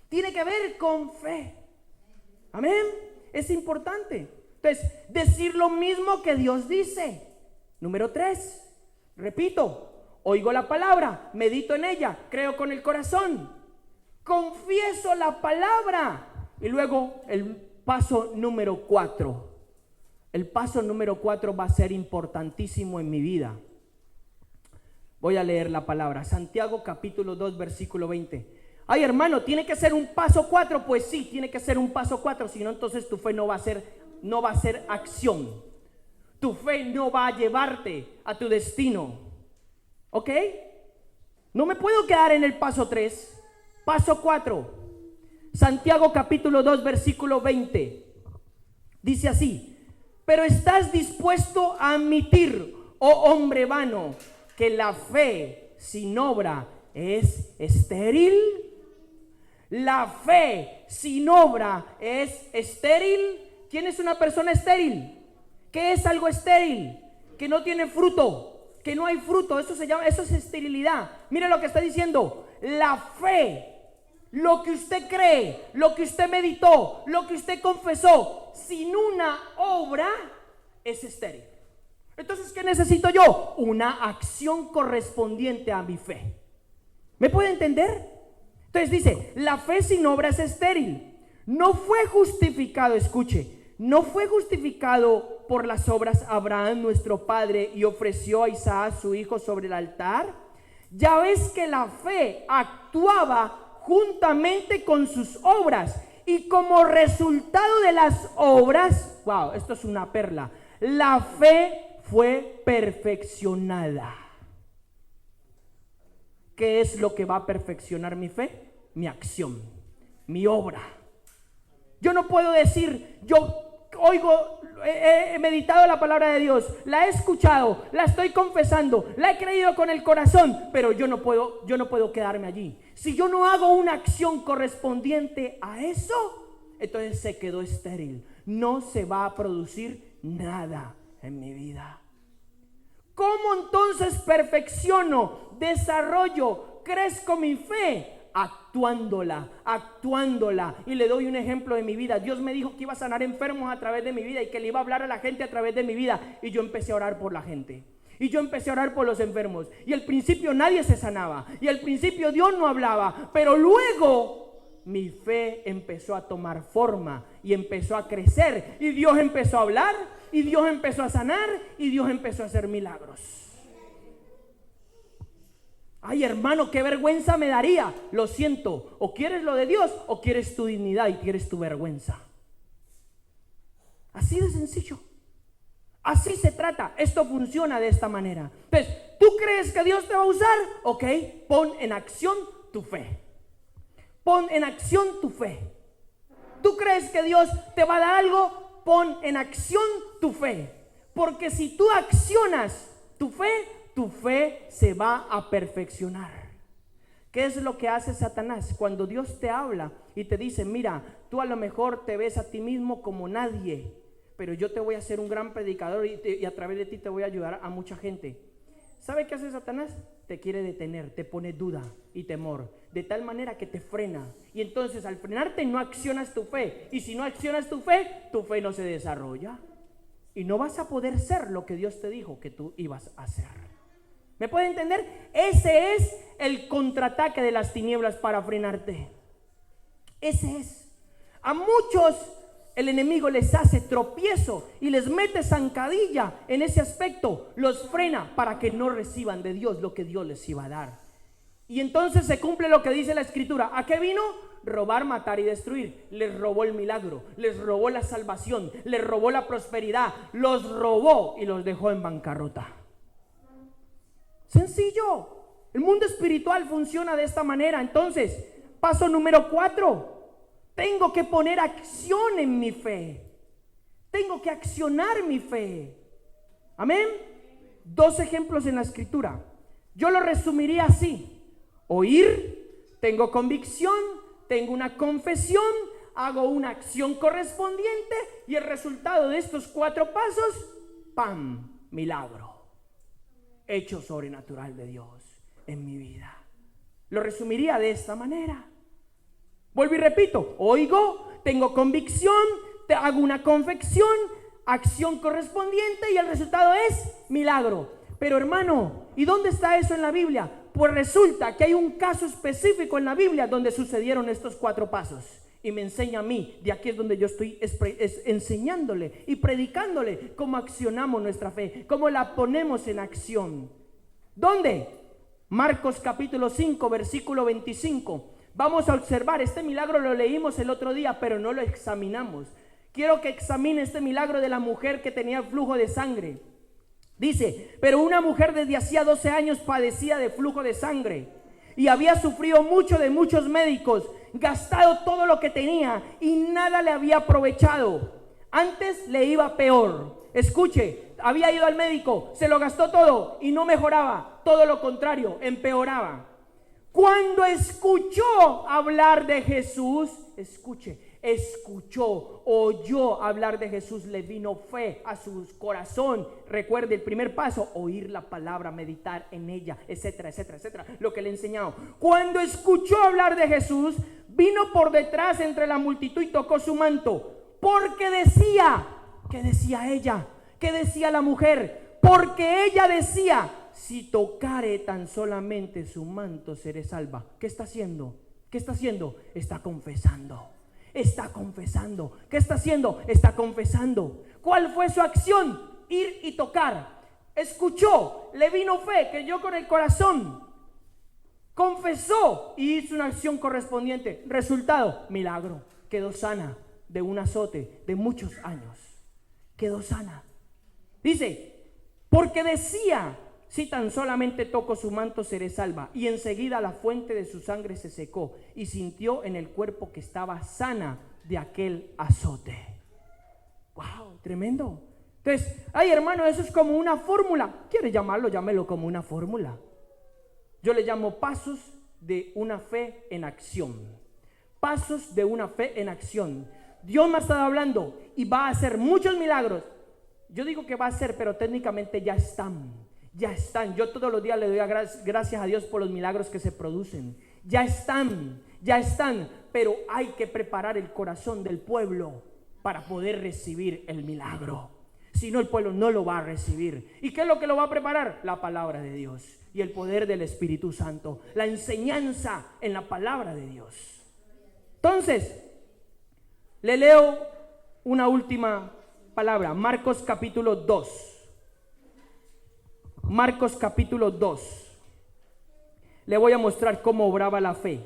tiene que ver con fe. Amén, es importante. Entonces, decir lo mismo que Dios dice. Número 3, repito, oigo la palabra, medito en ella, creo con el corazón, confieso la palabra. Y luego el paso número 4. El paso número 4 va a ser importantísimo en mi vida. Voy a leer la palabra. Santiago capítulo 2 versículo 20. Ay, hermano, ¿tiene que ser un paso 4? Pues sí, tiene que ser un paso 4. Si no, entonces tu fe no va a ser acción. Tu fe no va a llevarte a tu destino. ¿Ok? No me puedo quedar en el paso 3. Paso 4. Santiago capítulo 2 versículo 20. Dice así. Pero ¿estás dispuesto a admitir, oh hombre vano, que la fe sin obra es estéril? La fe sin obra es estéril. ¿Quién es una persona estéril? ¿Qué es algo estéril? Que no tiene fruto, que no hay fruto. Eso es esterilidad. Mire lo que está diciendo. La fe, lo que usted cree, lo que usted meditó, lo que usted confesó, sin una obra es estéril. Entonces, ¿qué necesito yo? Una acción correspondiente a mi fe. ¿Me puede entender? Entonces dice, la fe sin obra es estéril. No fue justificado, escuche, no fue justificado por las obras Abraham nuestro padre y ofreció a Isaac su hijo sobre el altar. Ya ves que la fe actuaba juntamente con sus obras y como resultado de las obras, wow, esto es una perla, la fe fue perfeccionada. ¿Qué es lo que va a perfeccionar mi fe? Mi acción, mi obra. Yo no puedo decir, yo oigo, he meditado la palabra de Dios, la he escuchado, la estoy confesando, la he creído con el corazón, pero yo no puedo quedarme allí. Si yo no hago una acción correspondiente a eso, entonces se quedó estéril. No se va a producir nada en mi vida. ¿Cómo entonces perfecciono, desarrollo, crezco mi fe? Actuándola. Y le doy un ejemplo de mi vida. Dios me dijo que iba a sanar enfermos a través de mi vida y que le iba a hablar a la gente a través de mi vida. Y yo empecé a orar por la gente. Y yo empecé a orar por los enfermos. Y al principio nadie se sanaba. Y al principio Dios no hablaba. Pero luego mi fe empezó a tomar forma y empezó a crecer. Y Dios empezó a hablar. Y Dios empezó a sanar. Y Dios empezó a hacer milagros. Ay, hermano, qué vergüenza me daría. Lo siento, o quieres lo de Dios o quieres tu dignidad y quieres tu vergüenza. Así de sencillo. Así se trata. Esto funciona de esta manera. Entonces, ¿tú crees que Dios te va a usar? Ok, pon en acción tu fe. Pon en acción tu fe. ¿Tú crees que Dios te va a dar algo? Pon en acción tu fe. Porque si tú accionas tu fe se va a perfeccionar. ¿Qué es lo que hace Satanás? Cuando Dios te habla y te dice, mira, tú a lo mejor te ves a ti mismo como nadie, pero yo te voy a hacer un gran predicador y a través de ti te voy a ayudar a mucha gente. ¿Sabe qué hace Satanás? Te quiere detener, te pone duda y temor, de tal manera que te frena. Y entonces al frenarte no accionas tu fe. Y si no accionas tu fe no se desarrolla. Y no vas a poder ser lo que Dios te dijo que tú ibas a hacer. ¿Me puede entender? Ese es el contraataque de las tinieblas para frenarte. Ese es. A muchos el enemigo les hace tropiezo y les mete zancadilla en ese aspecto. Los frena para que no reciban de Dios lo que Dios les iba a dar. Y entonces se cumple lo que dice la Escritura. ¿A qué vino? Robar, matar y destruir. Les robó el milagro, les robó la salvación, les robó la prosperidad, los robó y los dejó en bancarrota. Sencillo. El mundo espiritual funciona de esta manera. Entonces, paso número 4. Tengo que poner acción en mi fe. Tengo que accionar mi fe. Amén. 2 ejemplos en la Escritura. Yo lo resumiría así. Oír, tengo convicción, tengo una confesión, hago una acción correspondiente y el resultado de estos 4 pasos, ¡pam! Milagro. Hecho sobrenatural de Dios en mi vida. Lo resumiría de esta manera. Vuelvo y repito, oigo, tengo convicción, te hago una confesión, acción correspondiente y el resultado es milagro. Pero hermano, ¿y dónde está eso en la Biblia? Pues resulta que hay un caso específico en la Biblia donde sucedieron estos 4 pasos. Y me enseña a mí, de aquí es donde yo estoy enseñándole y predicándole cómo accionamos nuestra fe, cómo la ponemos en acción. ¿Dónde? Marcos capítulo 5, versículo 25. Vamos a observar, este milagro lo leímos el otro día, pero no lo examinamos. Quiero que examine este milagro de la mujer que tenía flujo de sangre. Dice, pero una mujer desde hacía 12 años padecía de flujo de sangre y había sufrido mucho de muchos médicos, gastado todo lo que tenía y nada le había aprovechado. Antes le iba peor. Escuche, había ido al médico, se lo gastó todo y no mejoraba, todo lo contrario, empeoraba. Cuando escuchó hablar de Jesús, oyó hablar de Jesús, le vino fe a su corazón. Recuerde el primer paso, oír la palabra, meditar en ella, etcétera, etcétera, etcétera, lo que le he enseñado. Cuando escuchó hablar de Jesús, vino por detrás entre la multitud y tocó su manto, porque decía, ¿qué decía ella? ¿Qué decía la mujer? Porque ella decía, si tocare tan solamente su manto seré salva. ¿Qué está haciendo? ¿Qué está haciendo? Está confesando. Está confesando. ¿Qué está haciendo? Está confesando. ¿Cuál fue su acción? Ir y tocar. Escuchó, le vino fe, creyó con el corazón, confesó y hizo una acción correspondiente. Resultado, milagro. Quedó sana de un azote de muchos años. Quedó sana. Dice, porque decía, si tan solamente toco su manto seré salva. Y enseguida la fuente de su sangre se secó y sintió en el cuerpo que estaba sana de aquel azote. ¡Wow! Tremendo. Entonces, ay hermano, eso es como una fórmula. ¿Quiere llamarlo? Llámelo como una fórmula. Yo le llamo pasos de una fe en acción. Pasos de una fe en acción. Dios me ha estado hablando y va a hacer muchos milagros. Yo digo que va a hacer, pero técnicamente ya están. Ya están. Yo todos los días le doy gracias a Dios por los milagros que se producen. Ya están. Pero hay que preparar el corazón del pueblo para poder recibir el milagro. Si no, el pueblo no lo va a recibir. ¿Y qué es lo que lo va a preparar? La palabra de Dios y el poder del Espíritu Santo. La enseñanza en la palabra de Dios. Entonces, le leo una última palabra. Marcos capítulo 2. Marcos capítulo 2. Le voy a mostrar cómo obraba la fe.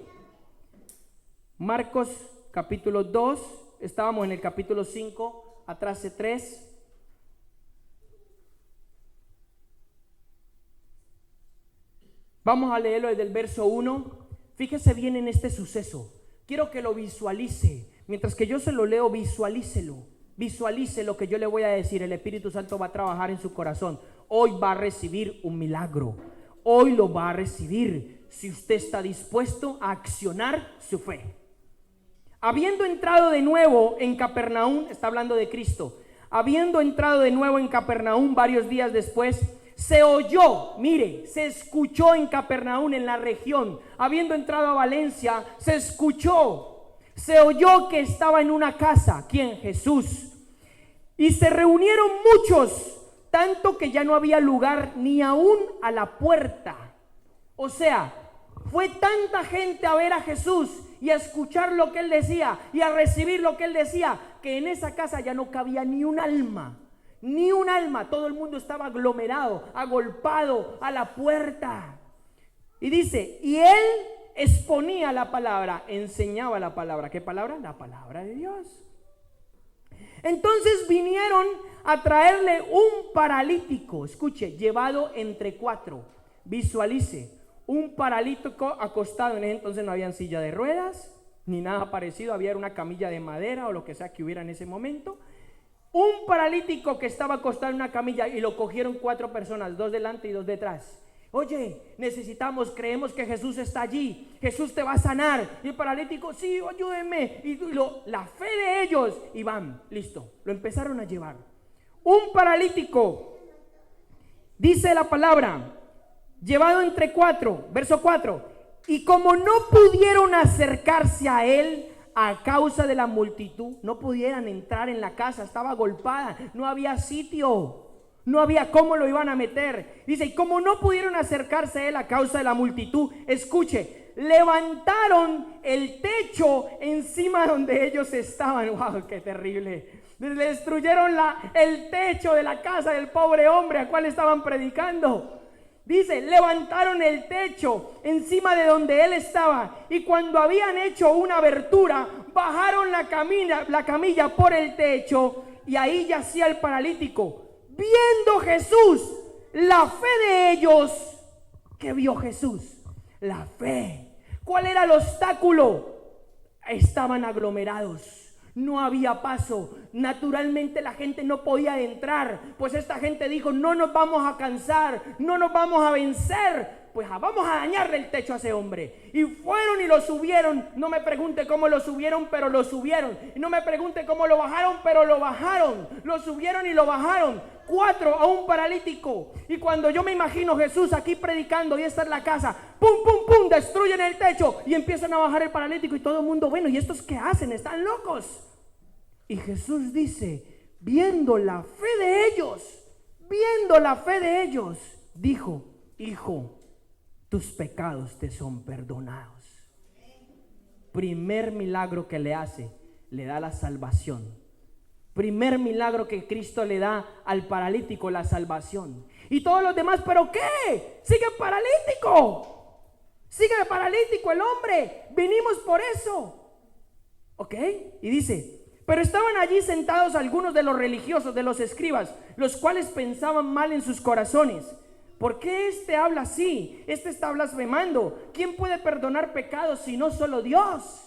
Marcos capítulo 2. Estábamos en el capítulo 5. Atrás de 3. Vamos a leerlo desde el verso 1. Fíjese bien en este suceso. Quiero que lo visualice. Mientras que yo se lo leo, visualícelo. Visualice lo que yo le voy a decir. El Espíritu Santo va a trabajar en su corazón. Hoy va a recibir un milagro. Hoy lo va a recibir si usted está dispuesto a accionar su fe. Habiendo entrado de nuevo en Capernaum, está hablando de Cristo. Habiendo entrado de nuevo en Capernaum varios días después, se oyó, mire, se escuchó en Capernaum, en la región. Habiendo entrado a Valencia, se oyó que estaba en una casa. ¿Quién? Jesús. Y se reunieron muchos, tanto que ya no había lugar ni aún a la puerta. O sea, fue tanta gente a ver a Jesús y a escuchar lo que él decía y a recibir lo que él decía, que en esa casa ya no cabía ni un alma. Ni un alma, todo el mundo estaba aglomerado, agolpado a la puerta. Y dice, y él exponía la palabra, enseñaba la palabra. ¿Qué palabra? La palabra de Dios. Entonces vinieron a traerle un paralítico, escuche, llevado entre 4. Visualice, un paralítico acostado. En ese entonces no había silla de ruedas, ni nada parecido, había una camilla de madera o lo que sea que hubiera en ese momento. Un paralítico que estaba acostado en una camilla y lo cogieron 4 personas, 2 delante y 2 detrás. Oye, creemos que Jesús está allí, Jesús te va a sanar. Y el paralítico, sí, ayúdenme. Y la fe de ellos, y van, listo, lo empezaron a llevar. Un paralítico, dice la palabra, llevado entre 4, verso 4. Y como no pudieron acercarse a él, a causa de la multitud, no pudieran entrar en la casa, estaba agolpada, no había sitio, no había cómo lo iban a meter. Dice, y como no pudieron acercarse a él a causa de la multitud, escuche, levantaron el techo encima donde ellos estaban. ¡Wow! ¡Qué terrible! Le destruyeron el techo de la casa del pobre hombre al cual estaban predicando. Dice, levantaron el techo encima de donde él estaba, y cuando habían hecho una abertura, bajaron la camilla por el techo, y ahí yacía el paralítico. Viendo Jesús la fe de ellos, ¿qué vio Jesús? La fe. ¿Cuál era el obstáculo? Estaban aglomerados. No había paso. Naturalmente la gente no podía entrar, pues esta gente dijo, no nos vamos a cansar, no nos vamos a vencer, pues vamos a dañarle el techo a ese hombre. Y fueron y lo subieron. No me pregunte cómo lo subieron, pero lo subieron. Y no me pregunte cómo lo bajaron, pero lo bajaron. Lo subieron y lo bajaron. 4 a un paralítico. Y cuando yo me imagino Jesús aquí predicando, y esta es la casa, pum, pum, pum, destruyen el techo y empiezan a bajar el paralítico, y todo el mundo, bueno, ¿y estos qué hacen? Están locos. Y Jesús dice, viendo la fe de ellos, dijo, hijo, tus pecados te son perdonados. primer milagro que le hace, le da la salvación. Primer milagro que Cristo le da al paralítico, la salvación. Y todos los demás, ¿pero qué? Sigue paralítico. Sigue paralítico el hombre. Vinimos por eso. ¿Ok? Y dice, pero estaban allí sentados algunos de los religiosos, de los escribas, los cuales pensaban mal en sus corazones. ¿Por qué este habla así? Este está blasfemando. ¿Quién puede perdonar pecados si no solo Dios?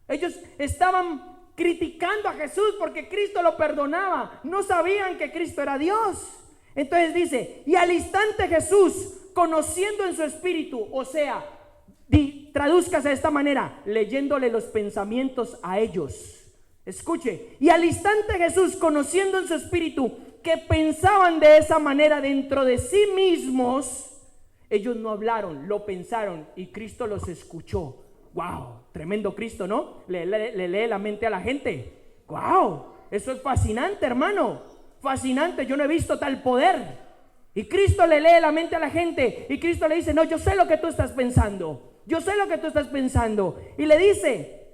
Ellos estaban criticando a Jesús porque Cristo lo perdonaba. No sabían que Cristo era Dios. Entonces dice, y al instante Jesús, conociendo en su espíritu, o sea, tradúzcase de esta manera, leyéndole los pensamientos a ellos. Escuche, y al instante Jesús, conociendo en su espíritu que pensaban de esa manera dentro de sí mismos, ellos no hablaron, lo pensaron y Cristo los escuchó. Wow, tremendo Cristo, ¿no? Le lee la mente a la gente. Wow, eso es fascinante, hermano. Fascinante, yo no he visto tal poder. Y Cristo le lee la mente a la gente y Cristo le dice, no, yo sé lo que tú estás pensando. Yo sé lo que tú estás pensando. Y le dice,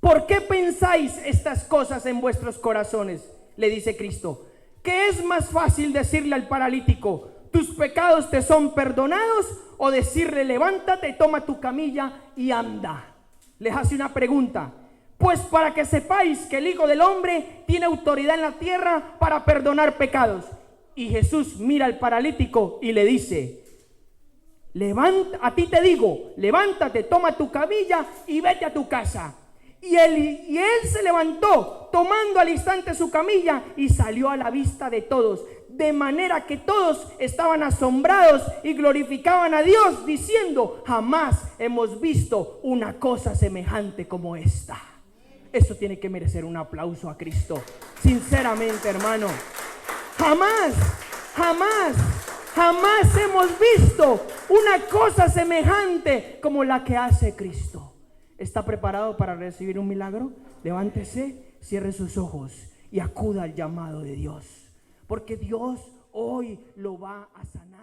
¿por qué pensáis estas cosas en vuestros corazones? Le dice Cristo. ¿Qué es más fácil decirle al paralítico, tus pecados te son perdonados? O decirle, levántate, toma tu camilla y anda. Les hace una pregunta. Pues para que sepáis que el Hijo del Hombre tiene autoridad en la tierra para perdonar pecados. Y Jesús mira al paralítico y le dice, a ti te digo, levántate, toma tu camilla y vete a tu casa. Y él se levantó, tomando al instante su camilla, y salió a la vista de todos, de manera que todos estaban asombrados y glorificaban a Dios, diciendo, jamás hemos visto una cosa semejante como esta. Eso tiene que merecer un aplauso a Cristo, sinceramente, hermano. Jamás hemos visto una cosa semejante como la que hace Cristo. ¿Está preparado para recibir un milagro? Levántese, cierre sus ojos y acuda al llamado de Dios, porque Dios hoy lo va a sanar.